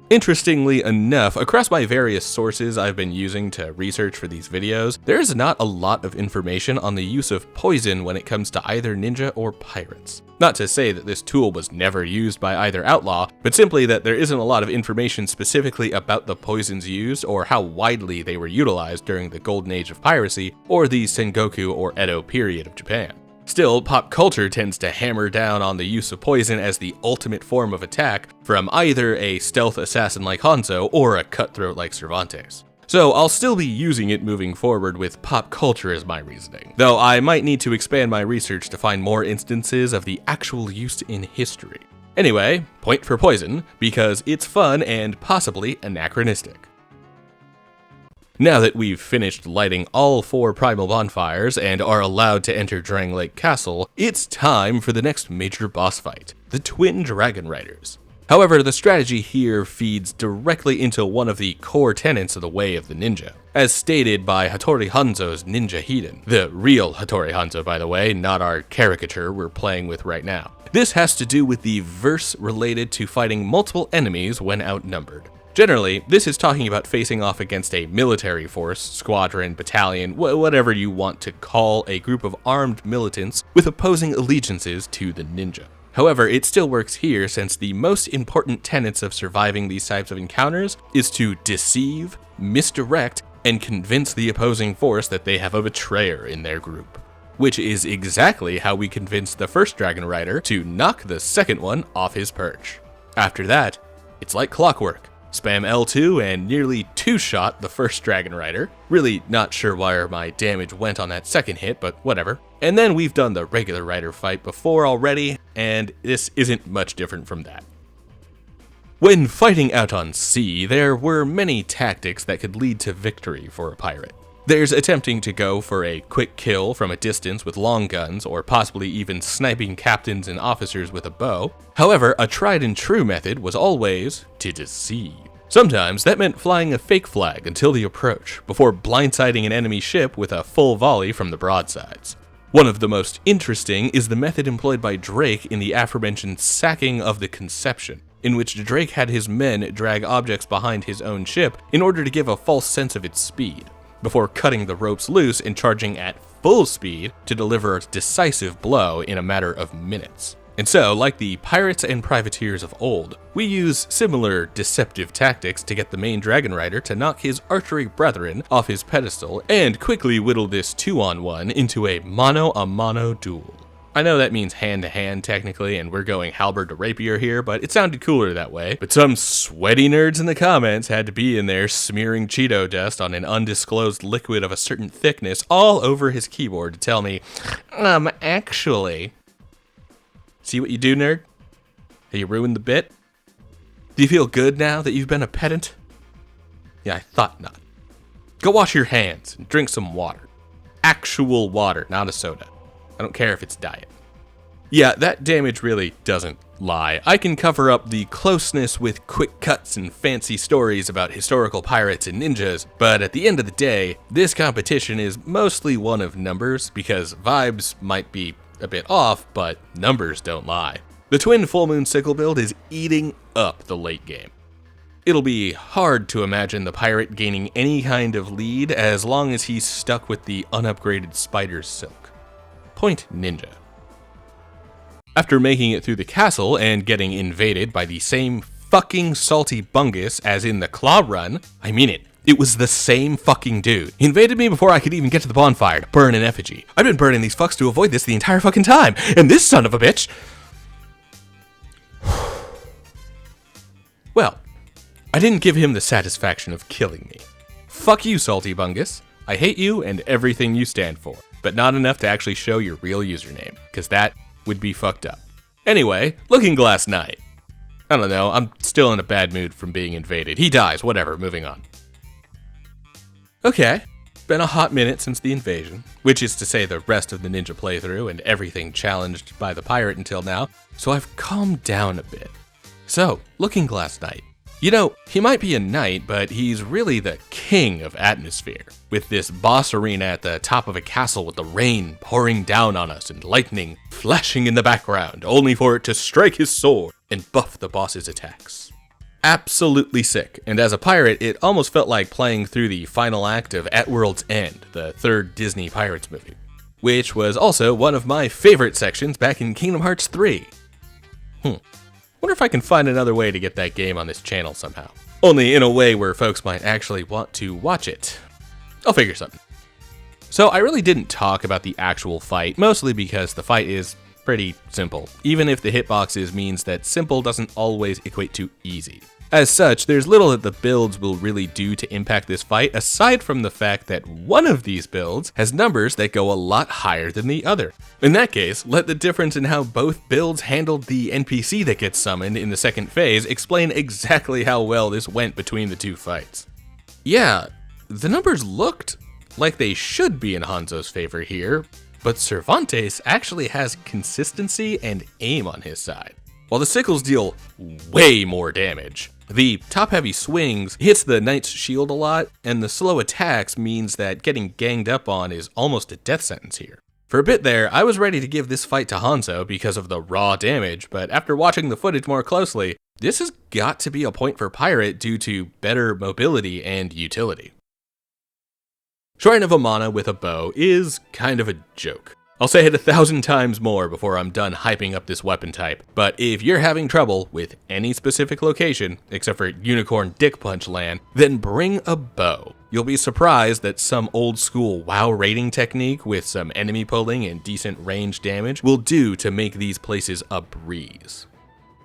Interestingly enough, across my various sources I've been using to research for these videos, there's not a lot of information on the use of poison when it comes to either ninja or pirates. Not to say that this tool was never used by either outlaw, but simply that there isn't a lot of information specifically about the poisons used or how widely they were utilized during the golden age of piracy or the Sengoku or Edo period of Japan. Still, pop culture tends to hammer down on the use of poison as the ultimate form of attack from either a stealth assassin like Hanzo or a cutthroat like Cervantes. So I'll still be using it moving forward with pop culture as my reasoning, though I might need to expand my research to find more instances of the actual use in history. Anyway, point for poison, because it's fun and possibly anachronistic. Now that we've finished lighting all 4 primal bonfires and are allowed to enter Drangleic Castle, it's time for the next major boss fight, the Twin Dragonriders. However, the strategy here feeds directly into one of the core tenets of the Way of the Ninja, as stated by Hattori Hanzo's Ninja Hiden. The real Hattori Hanzo, by the way, not our caricature we're playing with right now. This has to do with the verse related to fighting multiple enemies when outnumbered. Generally, this is talking about facing off against a military force, squadron, battalion, whatever you want to call a group of armed militants with opposing allegiances to the ninja. However, it still works here since the most important tenets of surviving these types of encounters is to deceive, misdirect, and convince the opposing force that they have a betrayer in their group. Which is exactly how we convinced the first Dragonrider to knock the second one off his perch. After that, it's like clockwork. Spam L2 and nearly 2-shot the first Dragonrider. Really not sure where my damage went on that second hit, but whatever. And then we've done the regular rider fight before already, and this isn't much different from that. When fighting out on sea, there were many tactics that could lead to victory for a pirate. There's attempting to go for a quick kill from a distance with long guns, or possibly even sniping captains and officers with a bow. However, a tried and true method was always to deceive. Sometimes that meant flying a fake flag until the approach, before blindsiding an enemy ship with a full volley from the broadsides. One of the most interesting is the method employed by Drake in the aforementioned sacking of the Conception, in which Drake had his men drag objects behind his own ship in order to give a false sense of its speed, before cutting the ropes loose and charging at full speed to deliver a decisive blow in a matter of minutes. And so, like the pirates and privateers of old, we use similar deceptive tactics to get the main Dragonrider to knock his archery brethren off his pedestal and quickly whittle this 2-on-1 into a mano-a-mano duel. I know that means hand-to-hand technically, and we're going halberd to rapier here, but it sounded cooler that way. But some sweaty nerds in the comments had to be in there smearing Cheeto dust on an undisclosed liquid of a certain thickness all over his keyboard to tell me, actually... See what you do, nerd? Have you ruined the bit? Do you feel good now that you've been a pedant? Yeah, I thought not. Go wash your hands and drink some water. Actual water, not a soda. I don't care if it's diet. Yeah, that damage really doesn't lie. I can cover up the closeness with quick cuts and fancy stories about historical pirates and ninjas, but at the end of the day, this competition is mostly one of numbers because vibes might be a bit off, but numbers don't lie. The Twin Full Moon Sickle build is eating up the late game. It'll be hard to imagine the pirate gaining any kind of lead as long as he's stuck with the unupgraded Spider's Silk. Point Ninja. After making it through the castle and getting invaded by the same fucking salty bungus as in the Claw Run, I mean it. It was the same fucking dude. He invaded me before I could even get to the bonfire to burn an effigy. I've been burning these fucks to avoid this the entire fucking time, and this son of a bitch... Well, I didn't give him the satisfaction of killing me. Fuck you, salty bungus. I hate you and everything you stand for, but not enough to actually show your real username, because that would be fucked up. Anyway, Looking Glass Knight. I don't know, I'm still in a bad mood from being invaded. He dies, whatever, moving on. Okay, been a hot minute since the invasion, which is to say the rest of the ninja playthrough and everything challenged by the pirate until now, so I've calmed down a bit. So, Looking Glass Knight. You know, he might be a knight, but he's really the king of atmosphere, with this boss arena at the top of a castle with the rain pouring down on us and lightning flashing in the background, only for it to strike his sword and buff the boss's attacks. Absolutely sick, and as a pirate, it almost felt like playing through the final act of At World's End, the third Disney Pirates movie, which was also one of my favorite sections back in Kingdom Hearts 3. Wonder if I can find another way to get that game on this channel somehow. Only in a way where folks might actually want to watch it. I'll figure something. So I really didn't talk about the actual fight, mostly because the fight is pretty simple, even if the hitboxes means that simple doesn't always equate to easy. As such, there's little that the builds will really do to impact this fight, aside from the fact that one of these builds has numbers that go a lot higher than the other. In that case, let the difference in how both builds handled the NPC that gets summoned in the second phase explain exactly how well this went between the two fights. Yeah, the numbers looked like they should be in Hanzo's favor here, but Cervantes actually has consistency and aim on his side. While the sickles deal way more damage, the top-heavy swings hits the knight's shield a lot, and the slow attacks means that getting ganged up on is almost a death sentence here. For a bit there, I was ready to give this fight to Hanzo because of the raw damage, but after watching the footage more closely, this has got to be a point for Pirate due to better mobility and utility. Shrine of Amana with a bow is kind of a joke. I'll say it 1,000 times more before I'm done hyping up this weapon type, but if you're having trouble with any specific location, except for Unicorn Dick Punch Land, then bring a bow. You'll be surprised that some old school WoW raiding technique with some enemy pulling and decent range damage will do to make these places a breeze.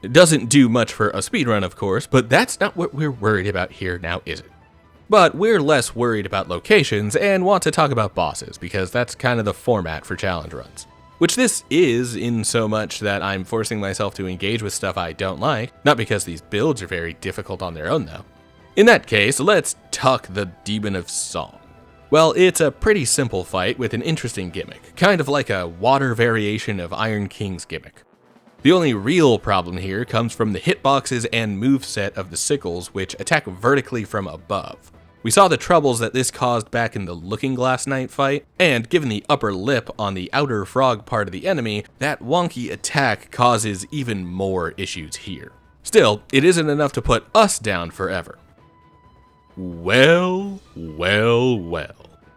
It doesn't do much for a speedrun, of course, but that's not what we're worried about here now, is it? But we're less worried about locations and want to talk about bosses, because that's kind of the format for challenge runs. Which this is, in so much that I'm forcing myself to engage with stuff I don't like, not because these builds are very difficult on their own though. In that case, let's talk the Demon of Song. Well, it's a pretty simple fight with an interesting gimmick, kind of like a water variation of Iron King's gimmick. The only real problem here comes from the hitboxes and moveset of the sickles, which attack vertically from above. We saw the troubles that this caused back in the Looking Glass Knight fight, and given the upper lip on the outer frog part of the enemy, that wonky attack causes even more issues here. Still, it isn't enough to put us down forever. Well,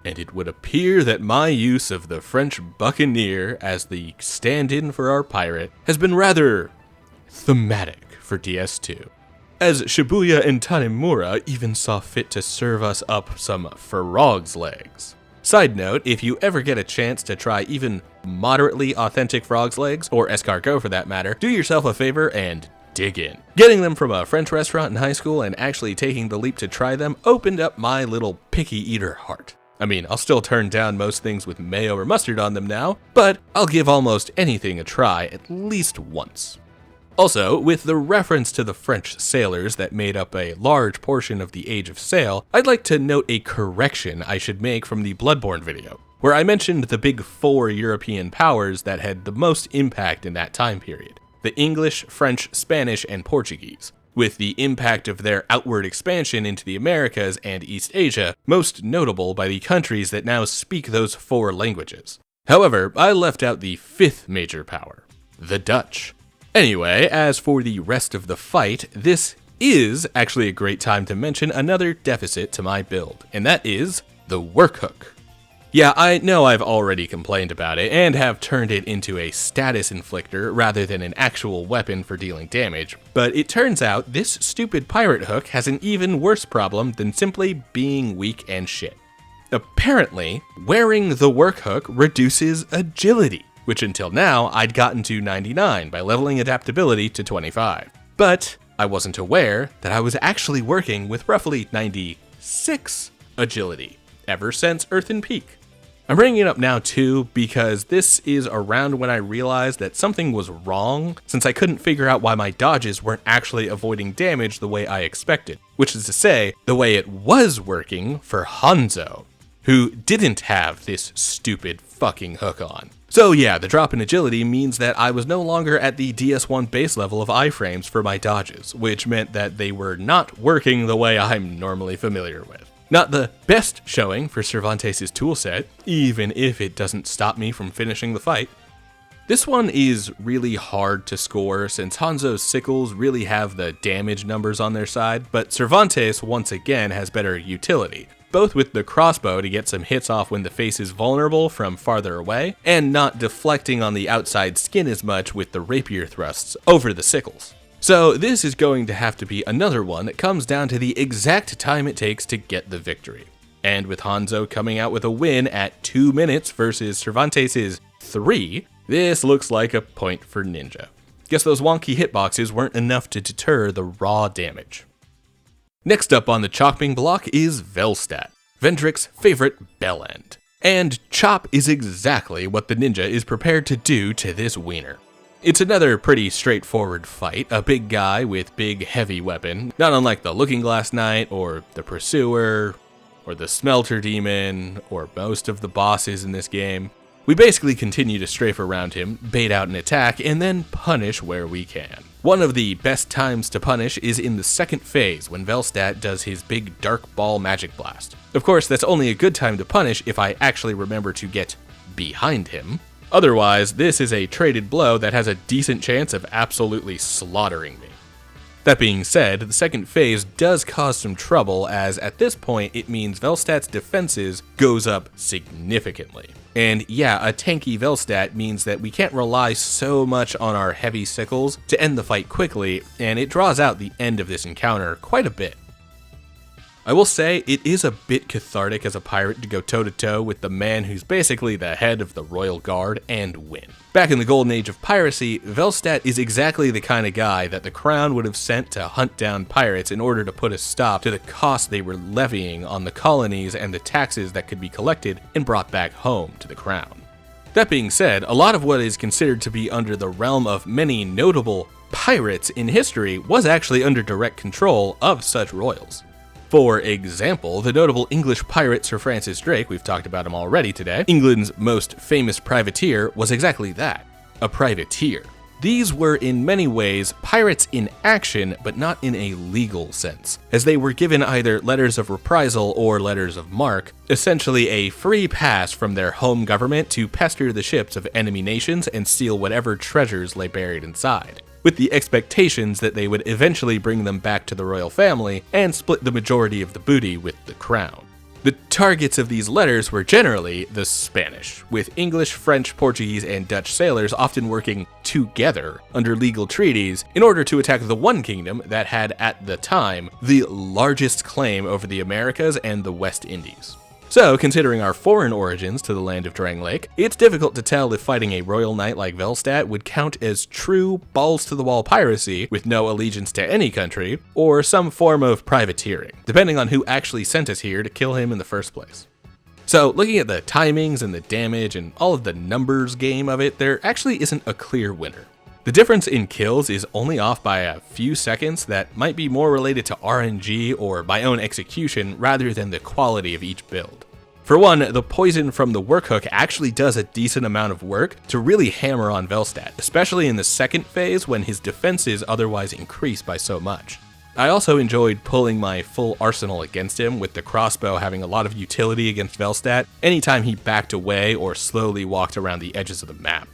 and it would appear that my use of the French buccaneer as the stand-in for our pirate has been rather thematic for DS2, as Shibuya and Tanemura even saw fit to serve us up some frog's legs. Side note, if you ever get a chance to try even moderately authentic frog's legs, or escargot for that matter, do yourself a favor and dig in. Getting them from a French restaurant in high school and actually taking the leap to try them opened up my little picky eater heart. I mean, I'll still turn down most things with mayo or mustard on them now, but I'll give almost anything a try at least once. Also, with the reference to the French sailors that made up a large portion of the Age of Sail, I'd like to note a correction I should make from the Bloodborne video, where I mentioned the big 4 European powers that had the most impact in that time period: the English, French, Spanish, and Portuguese, with the impact of their outward expansion into the Americas and East Asia most notable by the countries that now speak those 4 languages. However, I left out the 5th major power, the Dutch. Anyway, as for the rest of the fight, this is actually a great time to mention another deficit to my build, and that is the work hook. Yeah, I know I've already complained about it, and have turned it into a status inflictor rather than an actual weapon for dealing damage, but it turns out this stupid pirate hook has an even worse problem than simply being weak and shit. Apparently, wearing the work hook reduces agility, which until now I'd gotten to 99 by leveling adaptability to 25. But I wasn't aware that I was actually working with roughly 96 agility ever since Earthen Peak. I'm bringing it up now too because this is around when I realized that something was wrong, since I couldn't figure out why my dodges weren't actually avoiding damage the way I expected, which is to say, the way it was working for Hanzo, who didn't have this stupid fucking hook on. So yeah, the drop in agility means that I was no longer at the DS1 base level of iframes for my dodges, which meant that they were not working the way I'm normally familiar with. Not the best showing for Cervantes' toolset, even if it doesn't stop me from finishing the fight. This one is really hard to score since Hanzo's sickles really have the damage numbers on their side, but Cervantes once again has better utility, both with the crossbow to get some hits off when the face is vulnerable from farther away, and not deflecting on the outside skin as much with the rapier thrusts over the sickles. So this is going to have to be another one that comes down to the exact time it takes to get the victory. And with Hanzo coming out with a win at 2 minutes versus Cervantes' 3, this looks like a point for Ninja. Guess those wonky hitboxes weren't enough to deter the raw damage. Next up on the chopping block is Velstadt, Vendrick's favorite bell end. And chop is exactly what the ninja is prepared to do to this wiener. It's another pretty straightforward fight, a big guy with big heavy weapon, not unlike the Looking Glass Knight, or the Pursuer, or the Smelter Demon, or most of the bosses in this game. We basically continue to strafe around him, bait out an attack, and then punish where we can. One of the best times to punish is in the second phase, when Velstadt does his big Dark Ball Magic Blast. Of course, that's only a good time to punish if I actually remember to get behind him. Otherwise, this is a traded blow that has a decent chance of absolutely slaughtering me. That being said, the second phase does cause some trouble, as at this point it means Velstadt's defenses goes up significantly. And yeah, a tanky Velstadt means that we can't rely so much on our heavy sickles to end the fight quickly, and it draws out the end of this encounter quite a bit. I will say, it is a bit cathartic as a pirate to go toe-to-toe with the man who's basically the head of the Royal Guard and win. Back in the golden age of piracy, Velstadt is exactly the kind of guy that the crown would have sent to hunt down pirates in order to put a stop to the cost they were levying on the colonies and the taxes that could be collected and brought back home to the crown. That being said, a lot of what is considered to be under the realm of many notable pirates in history was actually under direct control of such royals. For example, the notable English pirate Sir Francis Drake, we've talked about him already today, England's most famous privateer, was exactly that, a privateer. These were in many ways pirates in action, but not in a legal sense, as they were given either letters of reprisal or letters of marque, essentially a free pass from their home government to pester the ships of enemy nations and steal whatever treasures lay buried inside. with the expectations that they would eventually bring them back to the royal family and split the majority of the booty with the crown. The targets of these letters were generally the Spanish, with English, French, Portuguese, and Dutch sailors often working together under legal treaties in order to attack the one kingdom that had, at the time, the largest claim over the Americas and the West Indies. So, considering our foreign origins to the land of Drangleic, it's difficult to tell if fighting a royal knight like Velstadt would count as true balls-to-the-wall piracy with no allegiance to any country, or some form of privateering, depending on who actually sent us here to kill him in the first place. So, looking at the timings and the damage and all of the numbers game of it, there actually isn't a clear winner. The difference in kills is only off by a few seconds that might be more related to RNG or my own execution rather than the quality of each build. For one, the poison from the work hook actually does a decent amount of work to really hammer on Velstadt, especially in the second phase when his defenses otherwise increase by so much. I also enjoyed pulling my full arsenal against him, with the crossbow having a lot of utility against Velstadt anytime he backed away or slowly walked around the edges of the map.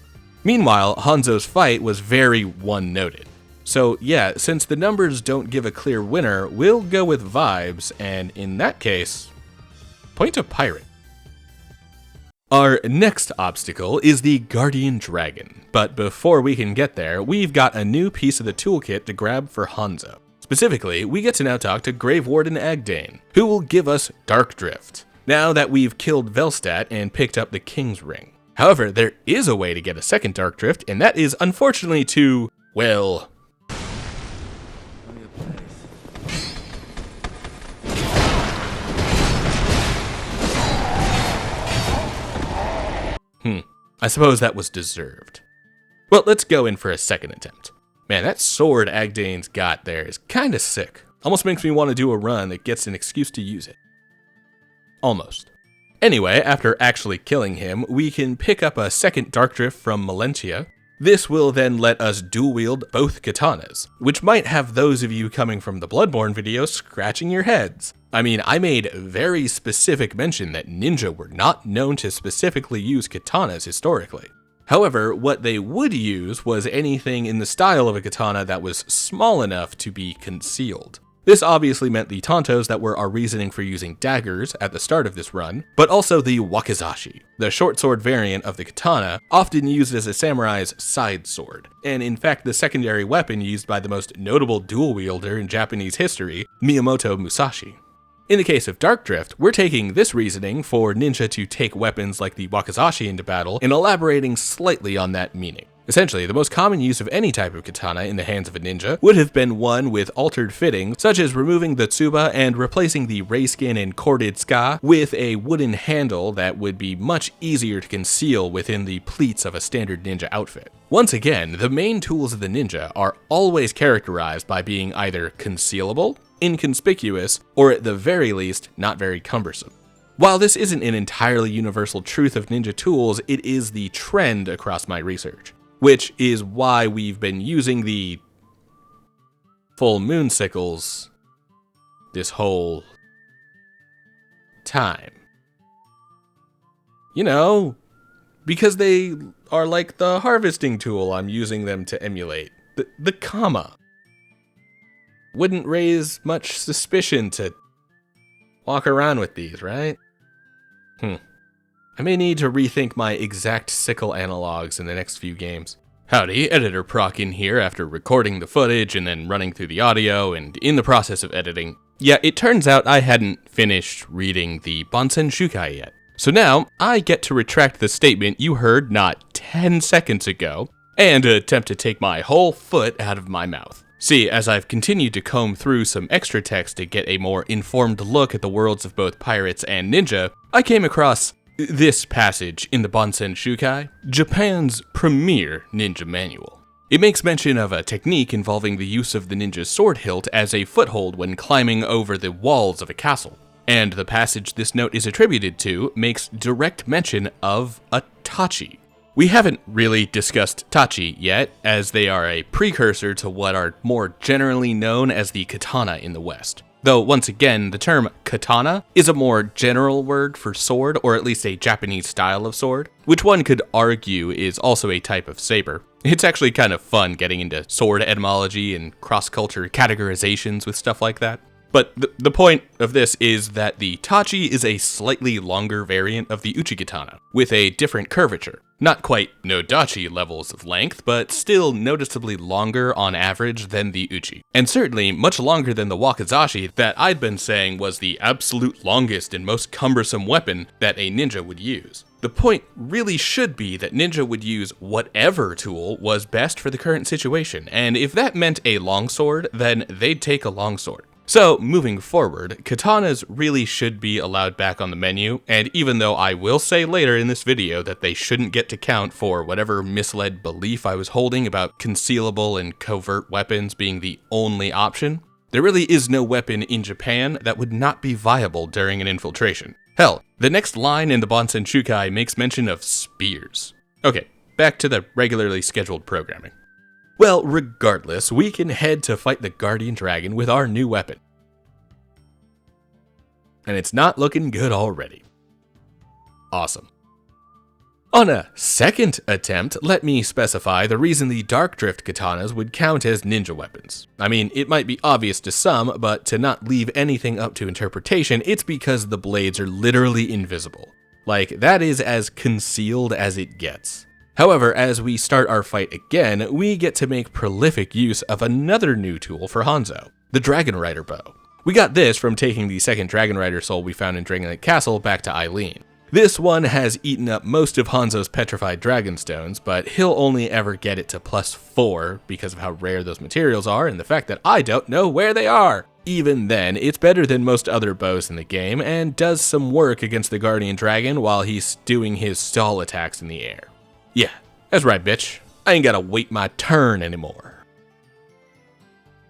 Meanwhile, Hanzo's fight was very one-noted. So yeah, since the numbers don't give a clear winner, we'll go with vibes, and in that case, point to pirate. Our next obstacle is the Guardian Dragon, but before we can get there, we've got a new piece of the toolkit to grab for Hanzo. Specifically, we get to now talk to Grave Warden Agdane, who will give us Dark Drift, now that we've killed Velstadt and picked up the King's Ring. However, there is a way to get a second Dark Drift, and that is unfortunately to, well, I suppose that was deserved. Well, let's go in for a second attempt. Man, that sword Agdane's got there is kinda sick. Almost makes me want to do a run that gets an excuse to use it. Almost. Anyway, after actually killing him, we can pick up a second Dark Drift from Malentia. This will then let us dual wield both katanas, which might have those of you coming from the Bloodborne video scratching your heads. I mean, I made very specific mention that ninja were not known to specifically use katanas historically. However, what they would use was anything in the style of a katana that was small enough to be concealed. This obviously meant the tantos that were our reasoning for using daggers at the start of this run, but also the wakizashi, the short sword variant of the katana, often used as a samurai's side sword, and in fact the secondary weapon used by the most notable dual wielder in Japanese history, Miyamoto Musashi. In the case of Dark Drift, we're taking this reasoning for ninja to take weapons like the wakizashi into battle and elaborating slightly on that meaning. Essentially, the most common use of any type of katana in the hands of a ninja would have been one with altered fittings, such as removing the tsuba and replacing the rayskin and corded ska with a wooden handle that would be much easier to conceal within the pleats of a standard ninja outfit. Once again, the main tools of the ninja are always characterized by being either concealable, inconspicuous, or at the very least, not very cumbersome. While this isn't an entirely universal truth of ninja tools, it is the trend across my research, which is why we've been using the full moon sickles this whole time. You know, because they are like the harvesting tool I'm using them to emulate. The comma. Wouldn't raise much suspicion to walk around with these, right? I may need to rethink my exact sickle analogs in the next few games. Howdy, Editor Proc in here after recording the footage and then running through the audio and in the process of editing. Yeah, it turns out I hadn't finished reading the Bansen Shukai yet. So now, I get to retract the statement you heard not 10 seconds ago and attempt to take my whole foot out of my mouth. See, as I've continued to comb through some extra text to get a more informed look at the worlds of both pirates and ninja, I came across this passage in the Bansen Shukai, Japan's premier ninja manual. It makes mention of a technique involving the use of the ninja's sword hilt as a foothold when climbing over the walls of a castle. And the passage this note is attributed to makes direct mention of a tachi. We haven't really discussed tachi yet, as they are a precursor to what are more generally known as the katana in the West. Though, once again, the term katana is a more general word for sword, or at least a Japanese style of sword, which one could argue is also a type of saber. It's actually kind of fun getting into sword etymology and cross-culture categorizations with stuff like that. But the point of this is that the Tachi is a slightly longer variant of the Uchi katana, with a different curvature. Not quite Nodachi levels of length, but still noticeably longer on average than the Uchi. And certainly much longer than the Wakizashi that I'd been saying was the absolute longest and most cumbersome weapon that a ninja would use. The point really should be that ninja would use whatever tool was best for the current situation, and if that meant a longsword, then they'd take a longsword. So, moving forward, katanas really should be allowed back on the menu, and even though I will say later in this video that they shouldn't get to count for whatever misled belief I was holding about concealable and covert weapons being the only option, there really is no weapon in Japan that would not be viable during an infiltration. Hell, the next line in the Bonsen Shukai makes mention of spears. Okay, back to the regularly scheduled programming. Well, regardless, we can head to fight the Guardian Dragon with our new weapon. And it's not looking good already. Awesome. On a second attempt, let me specify the reason the Dark Drift katanas would count as ninja weapons. I mean, it might be obvious to some, but to not leave anything up to interpretation, it's because the blades are literally invisible. Like, that is as concealed as it gets. However, as we start our fight again, we get to make prolific use of another new tool for Hanzo, the Dragonrider bow. We got this from taking the second Dragonrider soul we found in Drangleic Castle back to Eileen. This one has eaten up most of Hanzo's petrified dragon stones, but he'll only ever get it to +4 because of how rare those materials are and the fact that I don't know where they are. Even then, it's better than most other bows in the game and does some work against the Guardian Dragon while he's doing his stall attacks in the air. Yeah, that's right, bitch. I ain't gotta wait my turn anymore.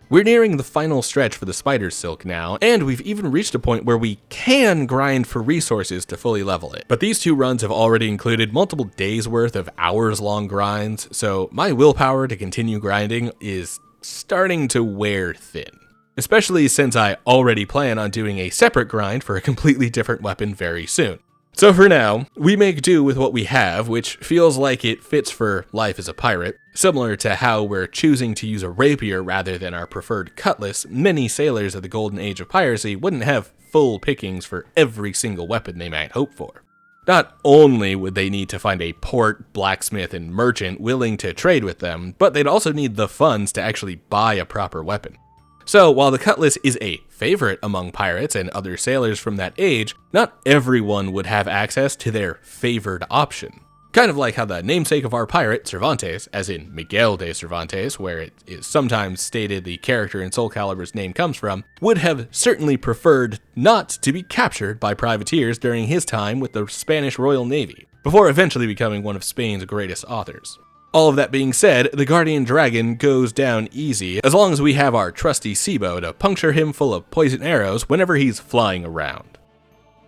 We're nearing the final stretch for the Spider Silk now, and we've even reached a point where we can grind for resources to fully level it. But these two runs have already included multiple days worth of hours-long grinds, so my willpower to continue grinding is starting to wear thin. Especially since I already plan on doing a separate grind for a completely different weapon very soon. So for now, we make do with what we have, which feels like it fits for life as a pirate. Similar to how we're choosing to use a rapier rather than our preferred cutlass, many sailors of the golden age of piracy wouldn't have full pickings for every single weapon they might hope for. Not only would they need to find a port, blacksmith, and merchant willing to trade with them, but they'd also need the funds to actually buy a proper weapon. So, while the cutlass is a favorite among pirates and other sailors from that age, not everyone would have access to their favored option. Kind of like how the namesake of our pirate, Cervantes, as in Miguel de Cervantes, where it is sometimes stated the character in Soul Calibur's name comes from, would have certainly preferred not to be captured by privateers during his time with the Spanish Royal Navy, before eventually becoming one of Spain's greatest authors. All of that being said, the Guardian Dragon goes down easy as long as we have our trusty Seabow to puncture him full of poison arrows whenever he's flying around.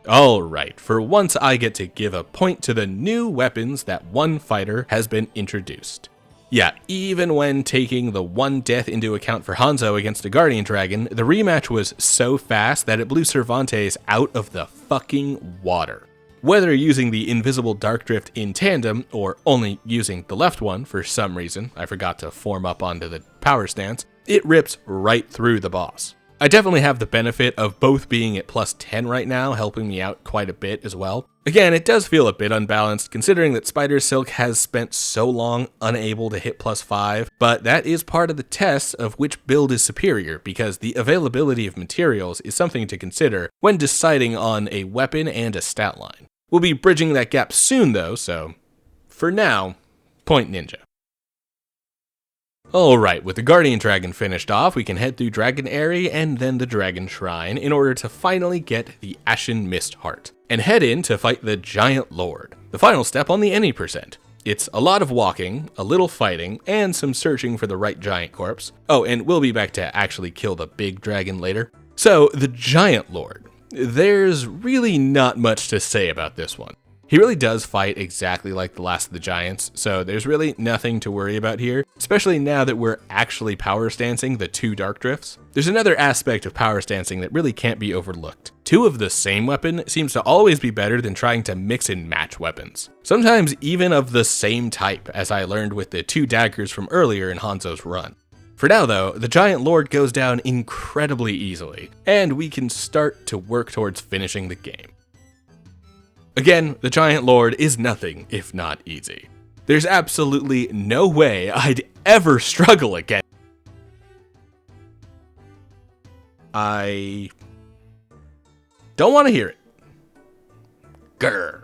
Alright, for once I get to give a point to the new weapons that one fighter has been introduced. Yeah, even when taking the one death into account for Hanzo against the Guardian Dragon, the rematch was so fast that it blew Cervantes out of the fucking water. Whether using the invisible Dark Drift in tandem, or only using the left one for some reason, I forgot to form up onto the power stance, it rips right through the boss. I definitely have the benefit of both being at +10 right now, helping me out quite a bit as well. Again, it does feel a bit unbalanced, considering that Spider Silk has spent so long unable to hit +5, but that is part of the test of which build is superior, because the availability of materials is something to consider when deciding on a weapon and a stat line. We'll be bridging that gap soon though, so for now, point ninja. Alright, with the Guardian Dragon finished off, we can head through Dragon Airy and then the Dragon Shrine in order to finally get the Ashen Mist Heart, and head in to fight the Giant Lord, the final step on the any %. It's a lot of walking, a little fighting, and some searching for the right giant corpse. Oh, and we'll be back to actually kill the big dragon later. So, the Giant Lord. There's really not much to say about this one. He really does fight exactly like the last of the giants, so there's really nothing to worry about here, especially now that we're actually power stancing the two Dark Drifts. There's another aspect of power stancing that really can't be overlooked. Two of the same weapon seems to always be better than trying to mix and match weapons. Sometimes even of the same type, as I learned with the 2 daggers from earlier in Hanzo's run. For now though, the Giant Lord goes down incredibly easily, and we can start to work towards finishing the game. Again, the Giant Lord is nothing if not easy. There's absolutely no way I'd ever struggle again. I don't want to hear it. Grr.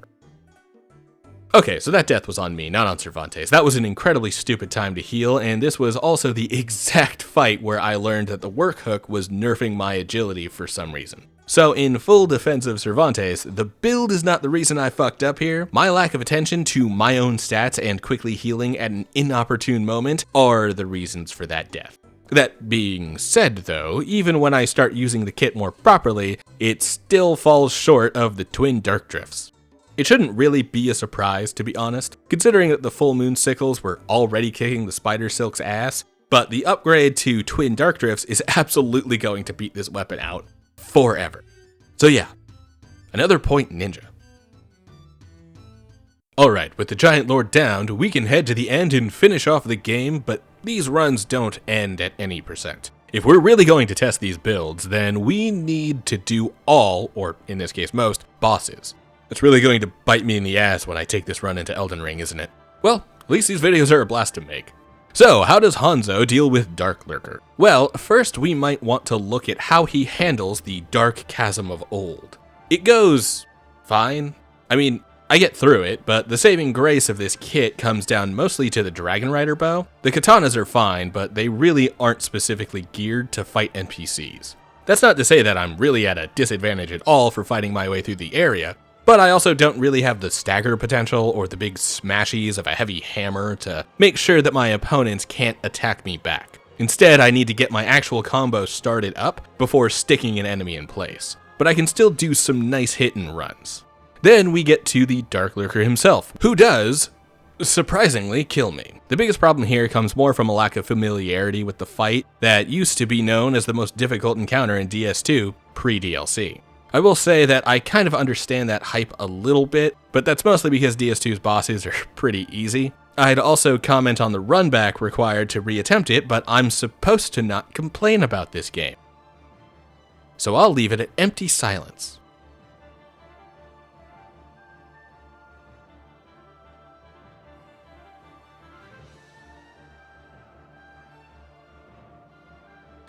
Okay, so that death was on me, not on Cervantes. That was an incredibly stupid time to heal, and this was also the exact fight where I learned that the work hook was nerfing my agility for some reason. So in full defense of Cervantes, the build is not the reason I fucked up here. My lack of attention to my own stats and quickly healing at an inopportune moment are the reasons for that death. That being said though, even when I start using the kit more properly, it still falls short of the twin dark drifts. It shouldn't really be a surprise, to be honest, considering that the full moon sickles were already kicking the spider silk's ass, but the upgrade to twin dark drifts is absolutely going to beat this weapon out forever. So yeah, another point ninja. Alright, with the Giant Lord downed, we can head to the end and finish off the game, but these runs don't end at any percent. If we're really going to test these builds, then we need to do all, or in this case most, bosses. It's really going to bite me in the ass when I take this run into Elden Ring, isn't it? Well, at least these videos are a blast to make. So, how does Hanzo deal with Dark Lurker? Well, first we might want to look at how he handles the Dark Chasm of Old. It goes fine. I mean, I get through it, but the saving grace of this kit comes down mostly to the Dragonrider bow. The katanas are fine, but they really aren't specifically geared to fight NPCs. That's not to say that I'm really at a disadvantage at all for fighting my way through the area, but I also don't really have the stagger potential or the big smashies of a heavy hammer to make sure that my opponents can't attack me back. Instead, I need to get my actual combo started up before sticking an enemy in place, but I can still do some nice hit and runs. Then we get to the Dark Lurker himself, who does, surprisingly, kill me. The biggest problem here comes more from a lack of familiarity with the fight that used to be known as the most difficult encounter in DS2 pre-DLC. I will say that I kind of understand that hype a little bit, but that's mostly because DS2's bosses are pretty easy. I'd also comment on the run back required to reattempt it, but I'm supposed to not complain about this game. So I'll leave it at empty silence.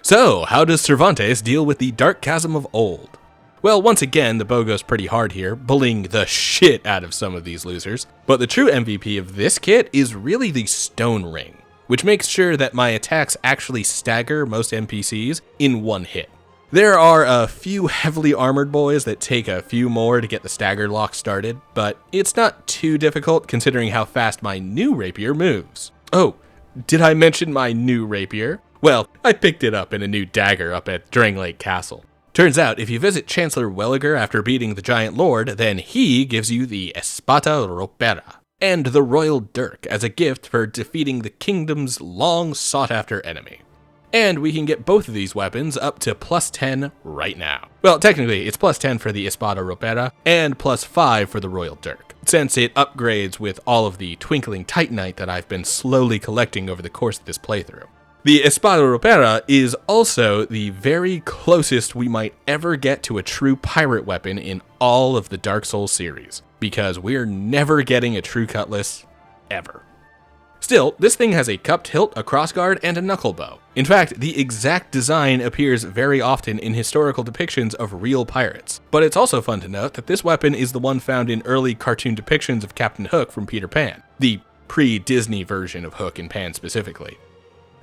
So, how does Cervantes deal with the Dark Chasm of Old? Well, once again, the bow goes pretty hard here, bullying the shit out of some of these losers, but the true MVP of this kit is really the Stone Ring, which makes sure that my attacks actually stagger most NPCs in one hit. There are a few heavily armored boys that take a few more to get the stagger lock started, but it's not too difficult considering how fast my new rapier moves. Oh, did I mention my new rapier? Well, I picked it up in a new dagger up at Drangleic Castle. Turns out, if you visit Chancellor Welliger after beating the Giant Lord, then he gives you the Espada Ropera and the Royal Dirk as a gift for defeating the kingdom's long sought-after enemy. And we can get both of these weapons up to plus 10 right now. Well, technically, it's plus 10 for the Espada Ropera and plus 5 for the Royal Dirk, since it upgrades with all of the Twinkling Titanite that I've been slowly collecting over the course of this playthrough. The Espada Ropera is also the very closest we might ever get to a true pirate weapon in all of the Dark Souls series, because we're never getting a true cutlass, ever. Still, this thing has a cupped hilt, a crossguard, and a knuckle bow. In fact, the exact design appears very often in historical depictions of real pirates, but it's also fun to note that this weapon is the one found in early cartoon depictions of Captain Hook from Peter Pan, the pre-Disney version of Hook and Pan specifically.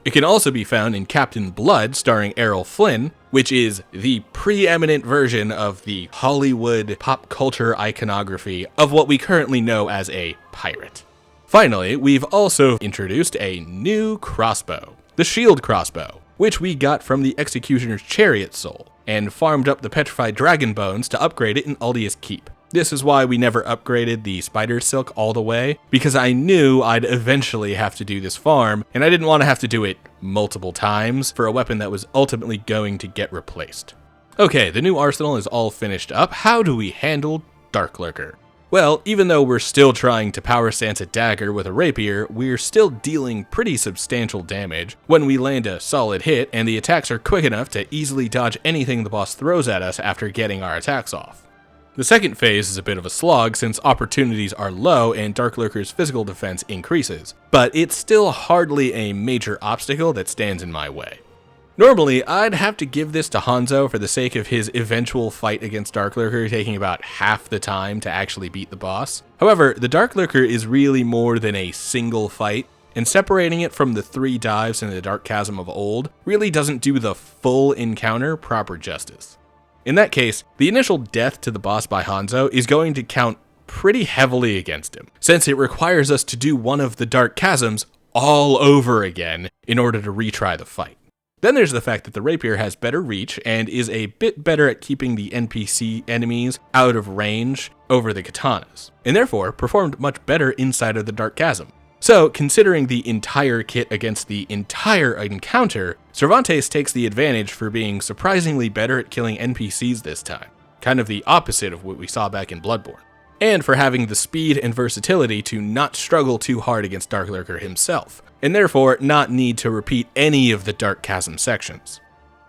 It can also be found in Captain Blood starring Errol Flynn, which is the preeminent version of the Hollywood pop culture iconography of what we currently know as a pirate. Finally, we've also introduced a new crossbow, the Shield Crossbow, which we got from the Executioner's Chariot soul, and farmed up the petrified dragon bones to upgrade it in Aldia's Keep. This is why we never upgraded the spider silk all the way, because I knew I'd eventually have to do this farm, and I didn't want to have to do it multiple times for a weapon that was ultimately going to get replaced. Okay, the new arsenal is all finished up. How do we handle Dark Lurker? Well, even though we're still trying to power stance a dagger with a rapier, we're still dealing pretty substantial damage when we land a solid hit, and the attacks are quick enough to easily dodge anything the boss throws at us after getting our attacks off. The second phase is a bit of a slog since opportunities are low and Dark Lurker's physical defense increases, but it's still hardly a major obstacle that stands in my way. Normally, I'd have to give this to Hanzo for the sake of his eventual fight against Dark Lurker taking about half the time to actually beat the boss. However, the Dark Lurker is really more than a single fight, and separating it from the 3 dives in the Dark Chasm of old really doesn't do the full encounter proper justice. In that case, the initial death to the boss by Hanzo is going to count pretty heavily against him, since it requires us to do one of the Dark Chasms all over again in order to retry the fight. Then there's the fact that the rapier has better reach and is a bit better at keeping the NPC enemies out of range over the katanas, and therefore performed much better inside of the Dark Chasm. So, considering the entire kit against the entire encounter, Cervantes takes the advantage for being surprisingly better at killing NPCs this time, kind of the opposite of what we saw back in Bloodborne, and for having the speed and versatility to not struggle too hard against Dark Lurker himself, and therefore not need to repeat any of the Dark Chasm sections.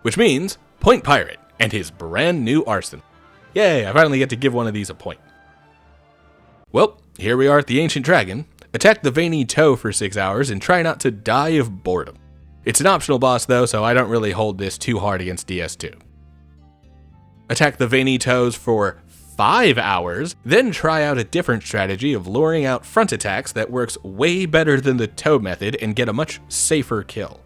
Which means, Point Pirate and his brand new arsenal. Yay, I finally get to give one of these a point. Well, here we are at the Ancient Dragon. Attack the Veiny Toe for 6 hours and try not to die of boredom. It's an optional boss though, so I don't really hold this too hard against DS2. Attack the Veiny Toes for 5 hours, then try out a different strategy of luring out front attacks that works way better than the toe method and get a much safer kill.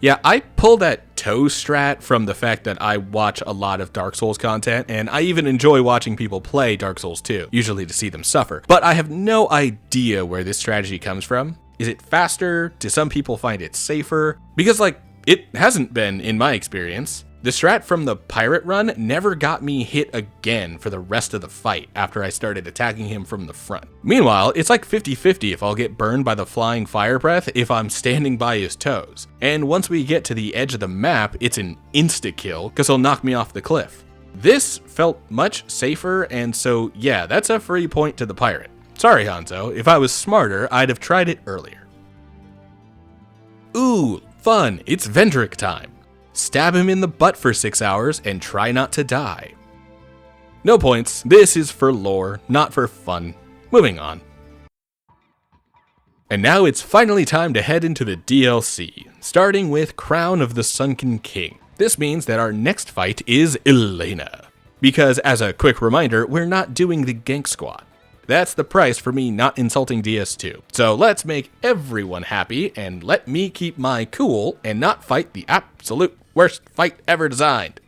Yeah, I pull that toe strat from the fact that I watch a lot of Dark Souls content, and I even enjoy watching people play Dark Souls 2, usually to see them suffer. But I have no idea where this strategy comes from. Is it faster? Do some people find it safer? Because, it hasn't been in my experience. The strat from the pirate run never got me hit again for the rest of the fight after I started attacking him from the front. Meanwhile, it's like 50-50 if I'll get burned by the flying fire breath if I'm standing by his toes. And once we get to the edge of the map, it's an insta-kill because he'll knock me off the cliff. This felt much safer, and so yeah, that's a free point to the pirate. Sorry, Hanzo, if I was smarter, I'd have tried it earlier. Ooh, fun, it's Vendrick time. Stab him in the butt for 6 hours and try not to die. No points, this is for lore, not for fun. Moving on. And now it's finally time to head into the DLC, starting with Crown of the Sunken King. This means that our next fight is Elena. Because as a quick reminder, we're not doing the gank squad. That's the price for me not insulting DS2. So let's make everyone happy and let me keep my cool and not fight the absolute worst fight ever designed.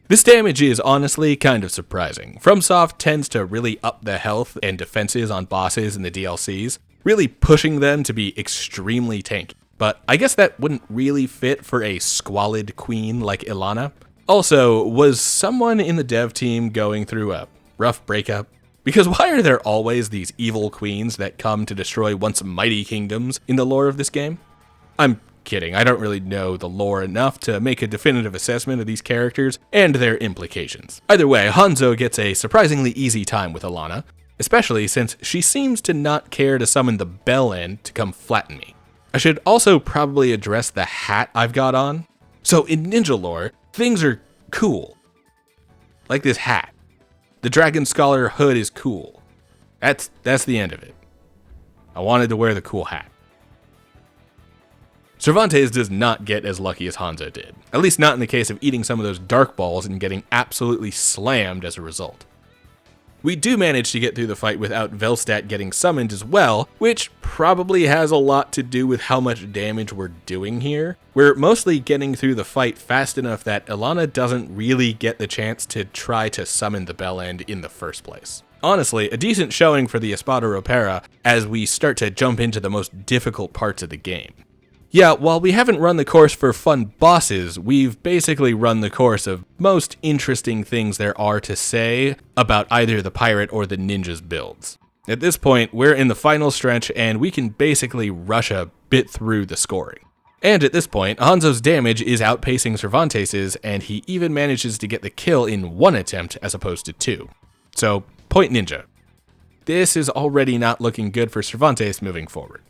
This damage is honestly kind of surprising. FromSoft tends to really up the health and defenses on bosses in the DLCs, really pushing them to be extremely tanky. But I guess that wouldn't really fit for a squalid queen like Ilana. Also, was someone in the dev team going through a rough breakup? Because why are there always these evil queens that come to destroy once mighty kingdoms in the lore of this game? I'm kidding, I don't really know the lore enough to make a definitive assessment of these characters and their implications. Either way, Hanzo gets a surprisingly easy time with Ilana, especially since she seems to not care to summon the bell end to come flatten me. I should also probably address the hat I've got on. So in ninja lore, things are cool. Like this hat. The Dragon Scholar hood is cool. That's the end of it. I wanted to wear the cool hat. Cervantes does not get as lucky as Hanzo did, at least not in the case of eating some of those dark balls and getting absolutely slammed as a result. We do manage to get through the fight without Velstadt getting summoned as well, which probably has a lot to do with how much damage we're doing here. We're mostly getting through the fight fast enough that Ilana doesn't really get the chance to try to summon the bell end in the first place. Honestly, a decent showing for the Espada Ropera as we start to jump into the most difficult parts of the game. Yeah, while we haven't run the course for fun bosses, we've basically run the course of most interesting things there are to say about either the pirate or the ninja's builds. At this point, we're in the final stretch and we can basically rush a bit through the scoring. And at this point, Hanzo's damage is outpacing Cervantes's, and he even manages to get the kill in one attempt as opposed to two. So, point ninja. This is already not looking good for Cervantes moving forward.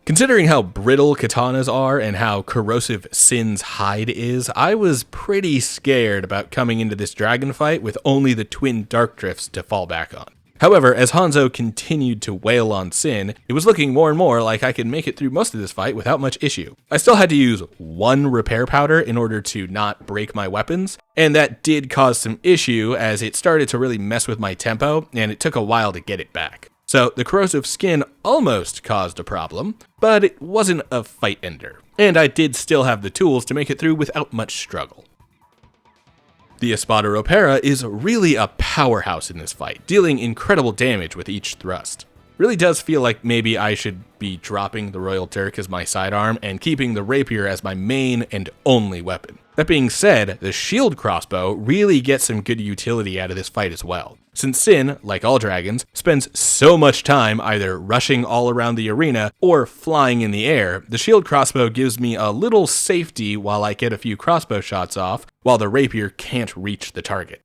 Considering how brittle katanas are and how corrosive Sin's hide is, I was pretty scared about coming into this dragon fight with only the twin dark drifts to fall back on. However, as Hanzo continued to wail on Sin, it was looking more and more like I could make it through most of this fight without much issue. I still had to use one repair powder in order to not break my weapons, and that did cause some issue as it started to really mess with my tempo, and it took a while to get it back. So the corrosive skin almost caused a problem, but it wasn't a fight ender, and I did still have the tools to make it through without much struggle. The Espada Ropera is really a powerhouse in this fight, dealing incredible damage with each thrust. Really does feel like maybe I should be dropping the Royal Dirk as my sidearm and keeping the rapier as my main and only weapon. That being said, the shield crossbow really gets some good utility out of this fight as well. Since Sin, like all dragons, spends so much time either rushing all around the arena or flying in the air, the shield crossbow gives me a little safety while I get a few crossbow shots off, while the rapier can't reach the target.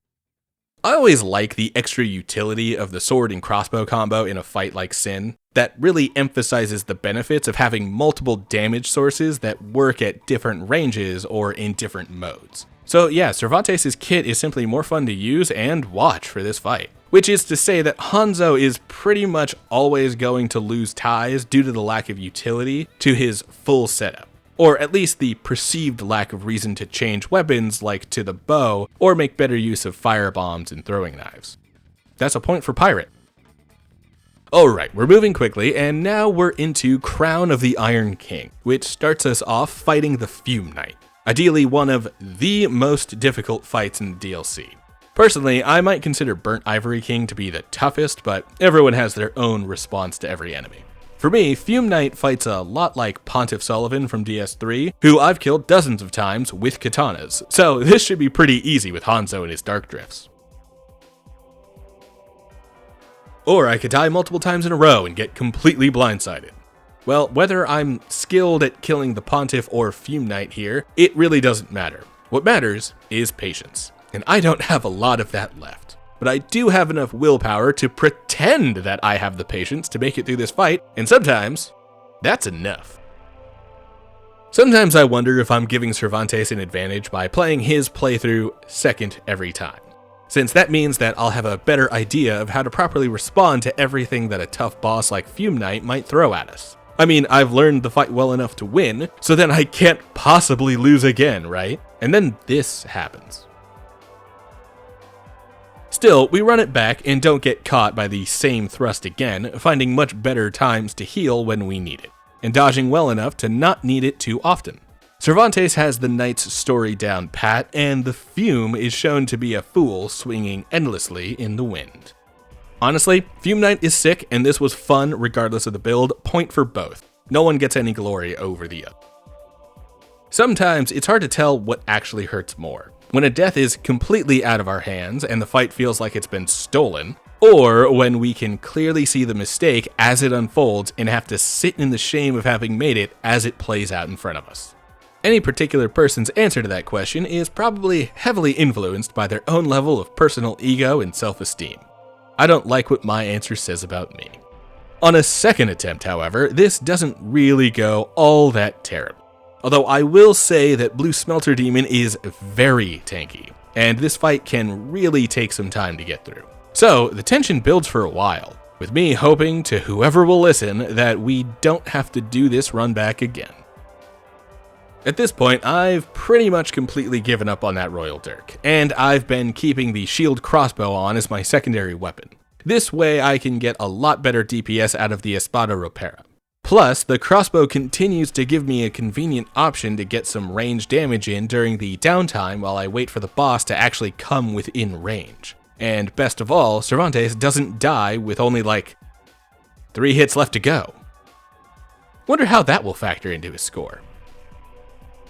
I always like the extra utility of the sword and crossbow combo in a fight like Sin. That really emphasizes the benefits of having multiple damage sources that work at different ranges or in different modes. So yeah, Cervantes' kit is simply more fun to use and watch for this fight. Which is to say that Hanzo is pretty much always going to lose ties due to the lack of utility to his full setup. Or at least the perceived lack of reason to change weapons like to the bow or make better use of firebombs and throwing knives. That's a point for Pirate. Alright, we're moving quickly, and now we're into Crown of the Iron King, which starts us off fighting the Fume Knight. Ideally one of the most difficult fights in the DLC. Personally, I might consider Burnt Ivory King to be the toughest, but everyone has their own response to every enemy. For me, Fume Knight fights a lot like Pontiff Sullivan from DS3, who I've killed dozens of times with katanas, so this should be pretty easy with Hanzo and his Dark Drifts. Or I could die multiple times in a row and get completely blindsided. Well, whether I'm skilled at killing the Pontiff or Fume Knight here, it really doesn't matter. What matters is patience, and I don't have a lot of that left. But I do have enough willpower to pretend that I have the patience to make it through this fight, and sometimes, that's enough. Sometimes I wonder if I'm giving Cervantes an advantage by playing his playthrough second every time, since that means that I'll have a better idea of how to properly respond to everything that a tough boss like Fume Knight might throw at us. I mean, I've learned the fight well enough to win, so then I can't possibly lose again, right? And then this happens. Still, we run it back and don't get caught by the same thrust again, finding much better times to heal when we need it, and dodging well enough to not need it too often. Cervantes has the knight's story down pat, and the Fume is shown to be a fool swinging endlessly in the wind. Honestly, Fume Knight is sick, and this was fun regardless of the build, point for both. No one gets any glory over the other. Sometimes it's hard to tell what actually hurts more. When a death is completely out of our hands and the fight feels like it's been stolen, or when we can clearly see the mistake as it unfolds and have to sit in the shame of having made it as it plays out in front of us. Any particular person's answer to that question is probably heavily influenced by their own level of personal ego and self-esteem. I don't like what my answer says about me. On a second attempt, however, this doesn't really go all that terrible. Although I will say that Blue Smelter Demon is very tanky, and this fight can really take some time to get through. So the tension builds for a while, with me hoping to whoever will listen that we don't have to do this run back again. At this point, I've pretty much completely given up on that Royal Dirk, and I've been keeping the shield crossbow on as my secondary weapon. This way I can get a lot better DPS out of the Espada Ropera. Plus, the crossbow continues to give me a convenient option to get some range damage in during the downtime while I wait for the boss to actually come within range. And best of all, Cervantes doesn't die with only like 3 hits left to go. Wonder how that will factor into his score.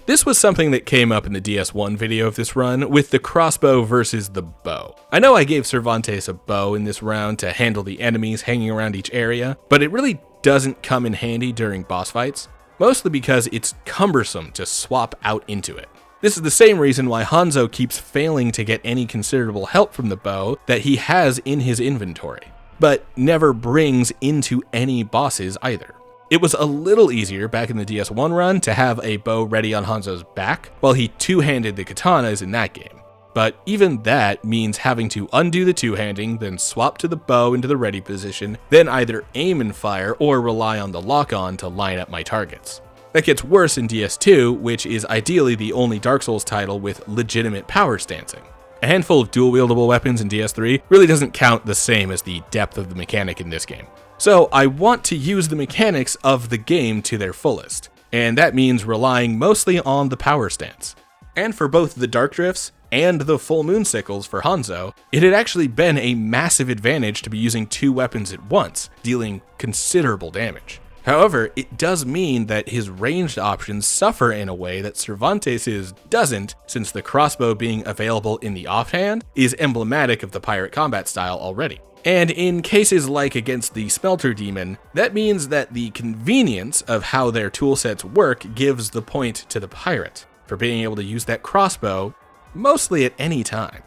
This was something that came up in the DS1 video of this run, with the crossbow versus the bow. I know I gave Cervantes a bow in this round to handle the enemies hanging around each area, but it really doesn't come in handy during boss fights. mostly because it's cumbersome to swap out into it. This is the same reason why Hanzo keeps failing to get any considerable help from the bow that he has in his inventory, but never brings into any bosses either. It was a little easier back in the DS1 run to have a bow ready on Hanzo's back, while he two-handed the katanas in that game. But even that means having to undo the two-handing, then swap to the bow into the ready position, then either aim and fire or rely on the lock-on to line up my targets. That gets worse in DS2, which is ideally the only Dark Souls title with legitimate power stancing. A handful of dual-wieldable weapons in DS3 really doesn't count the same as the depth of the mechanic in this game. So I want to use the mechanics of the game to their fullest, and that means relying mostly on the power stance. And for both the Dark Drifts and the Full Moon Sickles for Hanzo, it had actually been a massive advantage to be using two weapons at once, dealing considerable damage. However, it does mean that his ranged options suffer in a way that Cervantes' doesn't, since the crossbow being available in the offhand is emblematic of the pirate combat style already. And in cases like against the Smelter Demon, that means that the convenience of how their toolsets work gives the point to the pirate for being able to use that crossbow mostly at any time.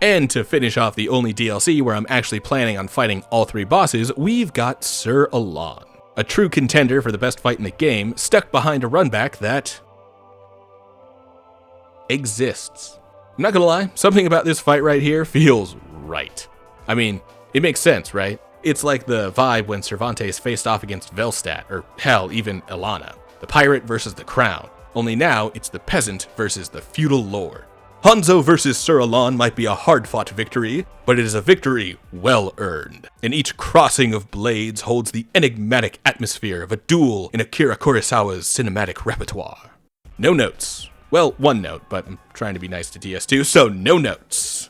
And to finish off the only DLC where I'm actually planning on fighting all three bosses, we've got Sir Alon, a true contender for the best fight in the game, stuck behind a runback that exists. I'm not gonna lie, something about this fight right here feels right. I mean, it makes sense, right? It's like the vibe when Cervantes faced off against Velstadt, or hell, even Ilana. The pirate versus the crown. Only now, it's the peasant versus the feudal lord. Hanzo versus Sir Alon might be a hard-fought victory, but it is a victory well-earned, and each crossing of blades holds the enigmatic atmosphere of a duel in Akira Kurosawa's cinematic repertoire. No notes. Well, one note, but I'm trying to be nice to DS2, so no notes.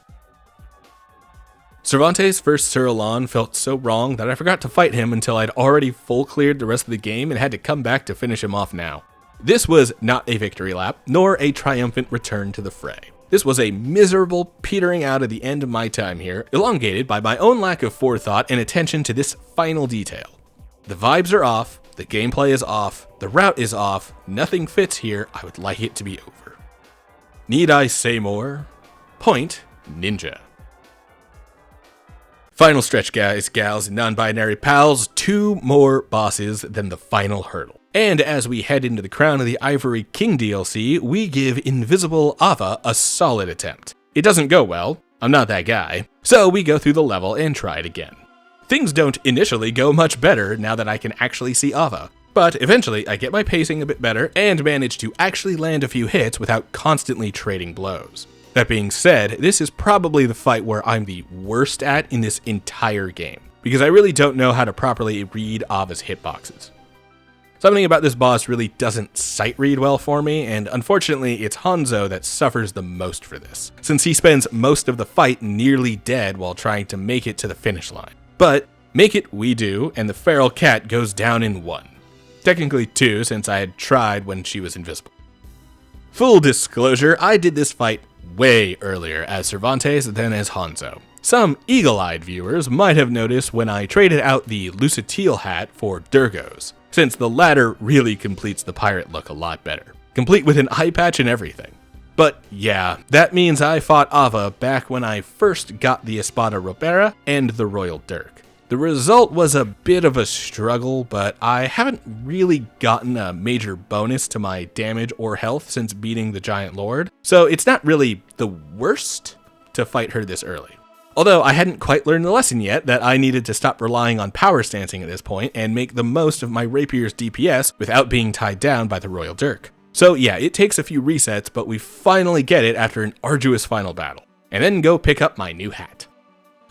Cervantes versus Sir Alon felt so wrong that I forgot to fight him until I'd already full cleared the rest of the game and had to come back to finish him off now. This was not a victory lap, nor a triumphant return to the fray. This was a miserable petering out of the end of my time here, elongated by my own lack of forethought and attention to this final detail. The vibes are off, the gameplay is off, the route is off, nothing fits here, I would like it to be over. Need I say more? Point Ninja. Final stretch, guys, gals, and non-binary pals, 2 more bosses than the final hurdle. And as we head into the Crown of the Ivory King DLC, we give Invisible Ava a solid attempt. It doesn't go well, I'm not that guy, so we go through the level and try it again. Things don't initially go much better now that I can actually see Ava, but eventually I get my pacing a bit better and manage to actually land a few hits without constantly trading blows. That being said, this is probably the fight where I'm the worst at in this entire game, because I really don't know how to properly read Ava's hitboxes. Something about this boss really doesn't sight read well for me, and unfortunately it's Hanzo that suffers the most for this, since he spends most of the fight nearly dead while trying to make it to the finish line. But make it we do, and the feral cat goes down in 1. Technically 2, since I had tried when she was invisible. Full disclosure, I did this fight way earlier as Cervantes than as Hanzo. Some eagle-eyed viewers might have noticed when I traded out the Lucitil hat for Durgo's, since the latter really completes the pirate look a lot better, complete with an eye patch and everything. But yeah, that means I fought Ava back when I first got the Espada Robera and the Royal Dirk. The result was a bit of a struggle, but I haven't really gotten a major bonus to my damage or health since beating the Giant Lord, so it's not really the worst to fight her this early. Although I hadn't quite learned the lesson yet that I needed to stop relying on power stancing at this point and make the most of my rapier's DPS without being tied down by the Royal Dirk. So yeah, it takes a few resets, but we finally get it after an arduous final battle, and then go pick up my new hat.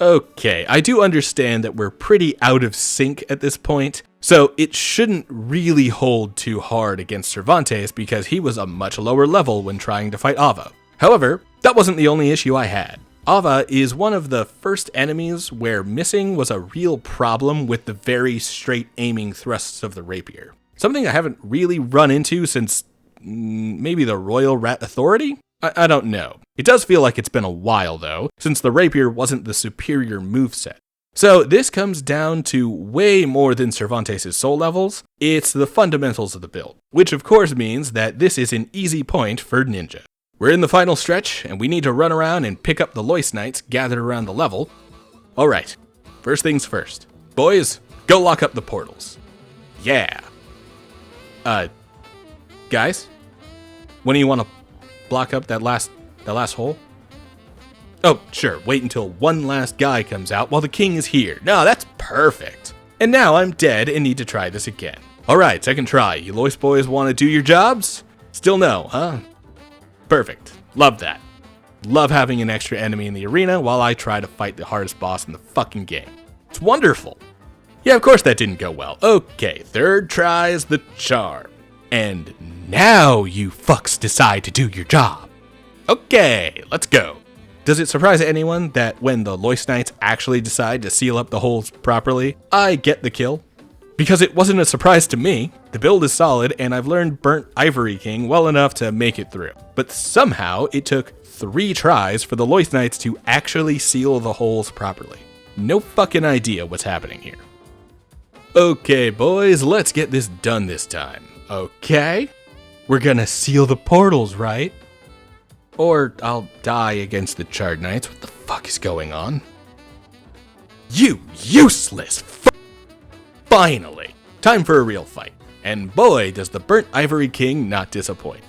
Okay, I do understand that we're pretty out of sync at this point, so it shouldn't really hold too hard against Cervantes because he was a much lower level when trying to fight Ava. However, that wasn't the only issue I had. Ava is one of the first enemies where missing was a real problem with the very straight aiming thrusts of the rapier. Something I haven't really run into since maybe the Royal Rat Authority? I don't know. It does feel like it's been a while though, since the rapier wasn't the superior moveset. So this comes down to way more than Cervantes' soul levels. It's the fundamentals of the build, which of course means that this is an easy point for Ninja. We're in the final stretch, and we need to run around and pick up the Loist Knights gathered around the level. Alright, first things first. Boys, go lock up the portals. Yeah. Guys? When do you want to block up that last hole? Oh, sure, wait until one last guy comes out while the king is here. No, that's perfect. And now I'm dead and need to try this again. Alright, second try. You Loist boys want to do your jobs? Still no, huh? Perfect. Love that. Love having an extra enemy in the arena while I try to fight the hardest boss in the fucking game. It's wonderful. Yeah, of course that didn't go well. Okay, third try's the charm. And now you fucks decide to do your job. Okay, let's go. Does it surprise anyone that when the Loist Knights actually decide to seal up the holes properly, I get the kill? Because it wasn't a surprise to me. The build is solid, and I've learned Burnt Ivory King well enough to make it through. But somehow, it took 3 tries for the Loist Knights to actually seal the holes properly. No fucking idea what's happening here. Okay, boys, let's get this done this time. Okay? We're gonna seal the portals, right? Or I'll die against the Chard Knights. What the fuck is going on? You useless Finally! Time for a real fight. And boy, does the Burnt Ivory King not disappoint.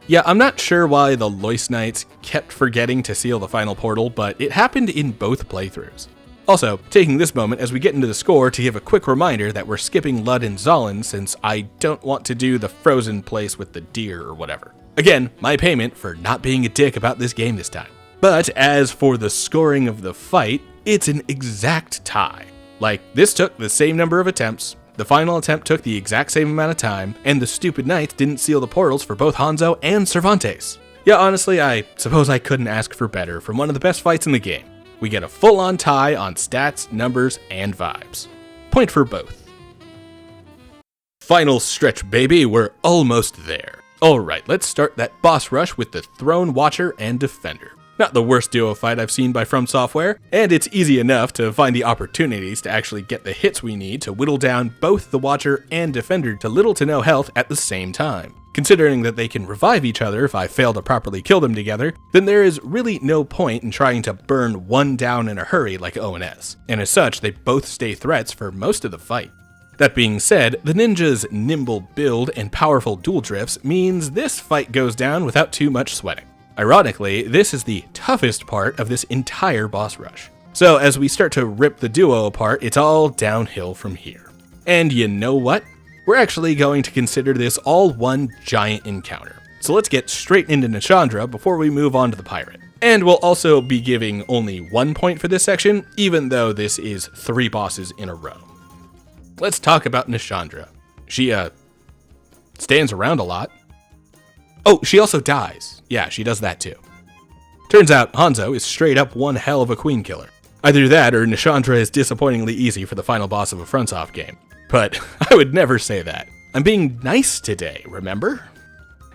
Yeah, I'm not sure why the Loist Knights kept forgetting to seal the final portal, but it happened in both playthroughs. Also, taking this moment as we get into the score to give a quick reminder that we're skipping Lud and Zolin since I don't want to do the frozen place with the deer or whatever. Again, my payment for not being a dick about this game this time. But as for the scoring of the fight, it's an exact tie. Like, this took the same number of attempts, the final attempt took the exact same amount of time, and the stupid knights didn't seal the portals for both Hanzo and Cervantes. Yeah, honestly, I suppose I couldn't ask for better from one of the best fights in the game. We get a full-on tie on stats, numbers, and vibes. Point for both. Final stretch, baby, we're almost there. Alright, let's start that boss rush with the Throne Watcher and Defender. Not the worst duo fight I've seen by From Software, and it's easy enough to find the opportunities to actually get the hits we need to whittle down both the Watcher and Defender to little to no health at the same time. Considering that they can revive each other if I fail to properly kill them together, then there is really no point in trying to burn one down in a hurry like ONS, and as such they both stay threats for most of the fight. That being said, the ninja's nimble build and powerful dual drifts means this fight goes down without too much sweating. Ironically, this is the toughest part of this entire boss rush. So as we start to rip the duo apart, it's all downhill from here. And you know what? We're actually going to consider this all one giant encounter. So let's get straight into Nishandra before we move on to the pirate. And we'll also be giving only 1 point for this section, even though this is 3 bosses in a row. Let's talk about Nishandra. She, stands around a lot. Oh, she also dies. Yeah, she does that too. Turns out Hanzo is straight up one hell of a queen killer. Either that or Nishandra is disappointingly easy for the final boss of a FromSoft game. But I would never say that. I'm being nice today, remember?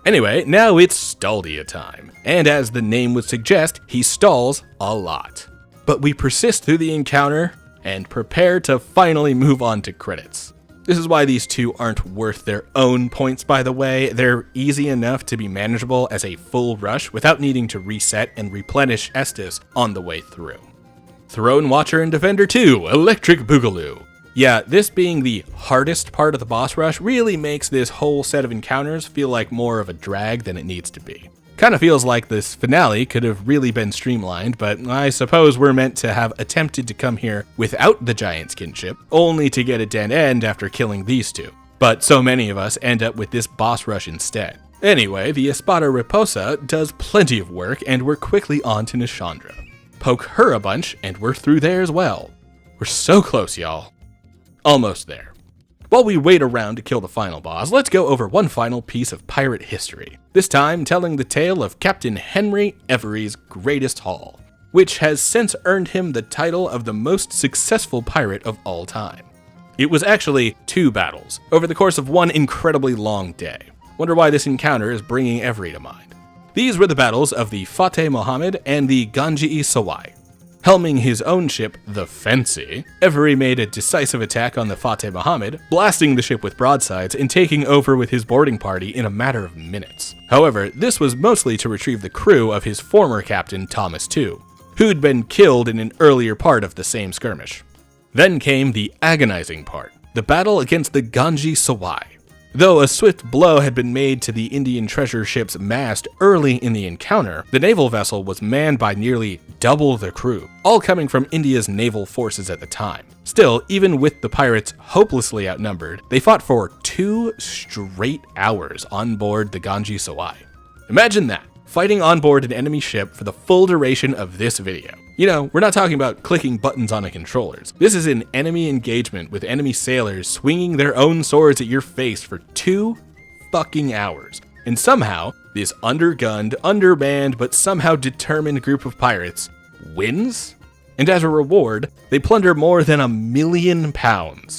Anyway, now it's Staldia time. And as the name would suggest, he stalls a lot. But we persist through the encounter and prepare to finally move on to credits. This is why these two aren't worth their own points, by the way. They're easy enough to be manageable as a full rush without needing to reset and replenish Estus on the way through. Throne Watcher and Defender 2, Electric Boogaloo. Yeah, this being the hardest part of the boss rush really makes this whole set of encounters feel like more of a drag than it needs to be. Kinda feels like this finale could have really been streamlined, but I suppose we're meant to have attempted to come here without the giant kinship, only to get a dead end after killing these two. But so many of us end up with this boss rush instead. Anyway, the Espada Raposa does plenty of work, and we're quickly on to Nishandra. Poke her a bunch, and we're through there as well. We're so close, y'all. Almost there. While we wait around to kill the final boss, let's go over one final piece of pirate history. This time telling the tale of Captain Henry Every's greatest haul, which has since earned him the title of the most successful pirate of all time. It was actually 2 battles, over the course of one incredibly long day. Wonder why this encounter is bringing Every to mind. These were the battles of the Fateh Mohammed and the Ganji Sawai. Helming his own ship, the Fancy, Every made a decisive attack on the Fateh Muhammad, blasting the ship with broadsides and taking over with his boarding party in a matter of minutes. However, this was mostly to retrieve the crew of his former captain, Thomas II, who'd been killed in an earlier part of the same skirmish. Then came the agonizing part, the battle against the Ganji Sawai. Though a swift blow had been made to the Indian treasure ship's mast early in the encounter, the naval vessel was manned by nearly double the crew, all coming from India's naval forces at the time. Still, even with the pirates hopelessly outnumbered, they fought for 2 straight hours on board the Ganji Sawai. Imagine that, fighting on board an enemy ship for the full duration of this video. You know, we're not talking about clicking buttons on a controllers. This is an enemy engagement with enemy sailors swinging their own swords at your face for 2 fucking hours. And somehow, this undergunned, undermanned, but somehow determined group of pirates wins? And as a reward, they plunder more than £1 million,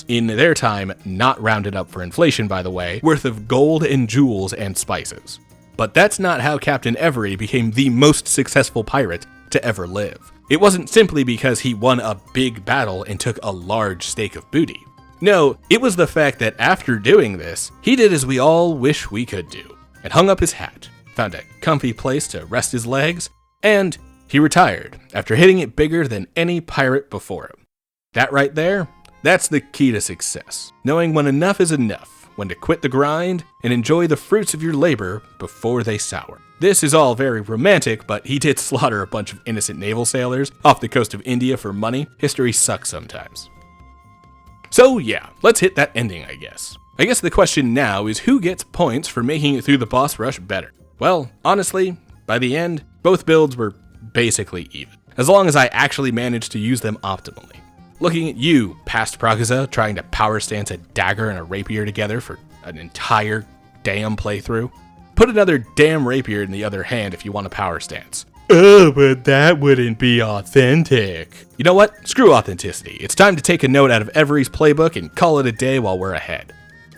in their time, not rounded up for inflation by the way, worth of gold and jewels and spices. But that's not how Captain Every became the most successful pirate to ever live. It wasn't simply because he won a big battle and took a large stake of booty. No, it was the fact that after doing this, he did as we all wish we could do, and hung up his hat, found a comfy place to rest his legs, and he retired after hitting it bigger than any pirate before him. That right there, that's the key to success. Knowing when enough is enough, when to quit the grind, and enjoy the fruits of your labor before they sour. This is all very romantic, but he did slaughter a bunch of innocent naval sailors off the coast of India for money. History sucks sometimes. So yeah, let's hit that ending, I guess. I guess the question now is who gets points for making it through the boss rush better? Well, honestly, by the end, both builds were basically even, as long as I actually managed to use them optimally. Looking at you, past Prakuza, trying to power stance a dagger and a rapier together for an entire damn playthrough. Put another damn rapier in the other hand if you want a power stance. Oh, but that wouldn't be authentic. You know what? Screw authenticity. It's time to take a note out of Every's playbook and call it a day while we're ahead.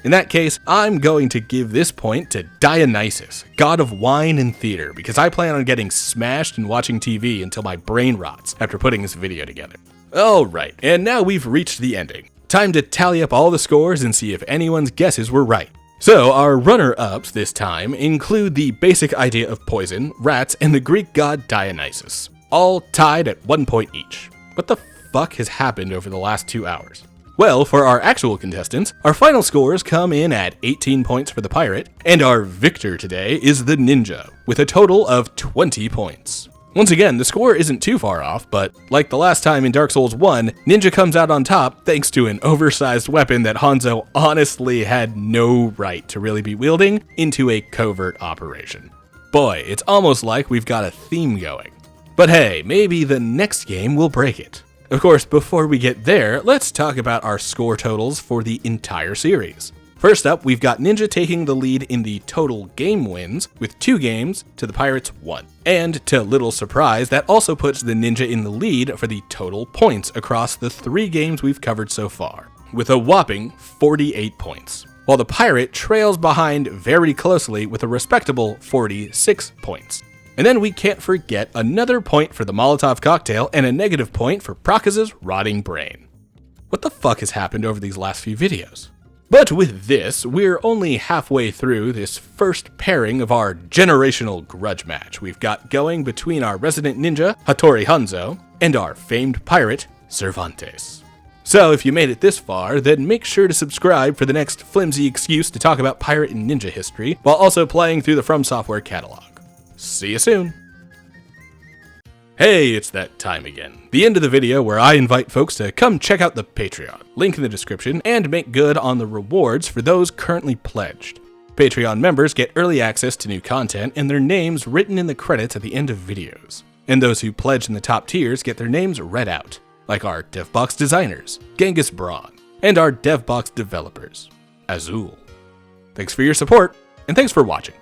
In that case, I'm going to give this point to Dionysus, god of wine and theater, because I plan on getting smashed and watching TV until my brain rots after putting this video together. Alright, and now we've reached the ending. Time to tally up all the scores and see if anyone's guesses were right. So our runner-ups this time include the basic idea of poison, rats, and the Greek god Dionysus, all tied at 1 point each. What the fuck has happened over the last 2 hours? Well, for our actual contestants, our final scores come in at 18 points for the pirate, and our victor today is the ninja, with a total of 20 points. Once again, the score isn't too far off, but like the last time in Dark Souls 1, Ninja comes out on top thanks to an oversized weapon that Hanzo honestly had no right to really be wielding into a covert operation. Boy, it's almost like we've got a theme going. But hey, maybe the next game will break it. Of course, before we get there, let's talk about our score totals for the entire series. First up, we've got Ninja taking the lead in the total game wins, with 2 games to the Pirates' 1. And, to little surprise, that also puts the Ninja in the lead for the total points across the 3 games we've covered so far, with a whopping 48 points, while the Pirate trails behind very closely with a respectable 46 points. And then we can't forget another point for the Molotov cocktail and a negative point for Prakuza's rotting brain. What the fuck has happened over these last few videos? But with this, we're only halfway through this first pairing of our generational grudge match we've got going between our resident ninja, Hattori Hanzo, and our famed pirate, Cervantes. So if you made it this far, then make sure to subscribe for the next flimsy excuse to talk about pirate and ninja history, while also playing through the From Software catalog. See you soon! Hey, it's that time again. The end of the video where I invite folks to come check out the Patreon, link in the description, and make good on the rewards for those currently pledged. Patreon members get early access to new content and their names written in the credits at the end of videos. And those who pledge in the top tiers get their names read out, like our DevBox designers, Genghis Braun, and our DevBox developers, Azul. Thanks for your support, and thanks for watching.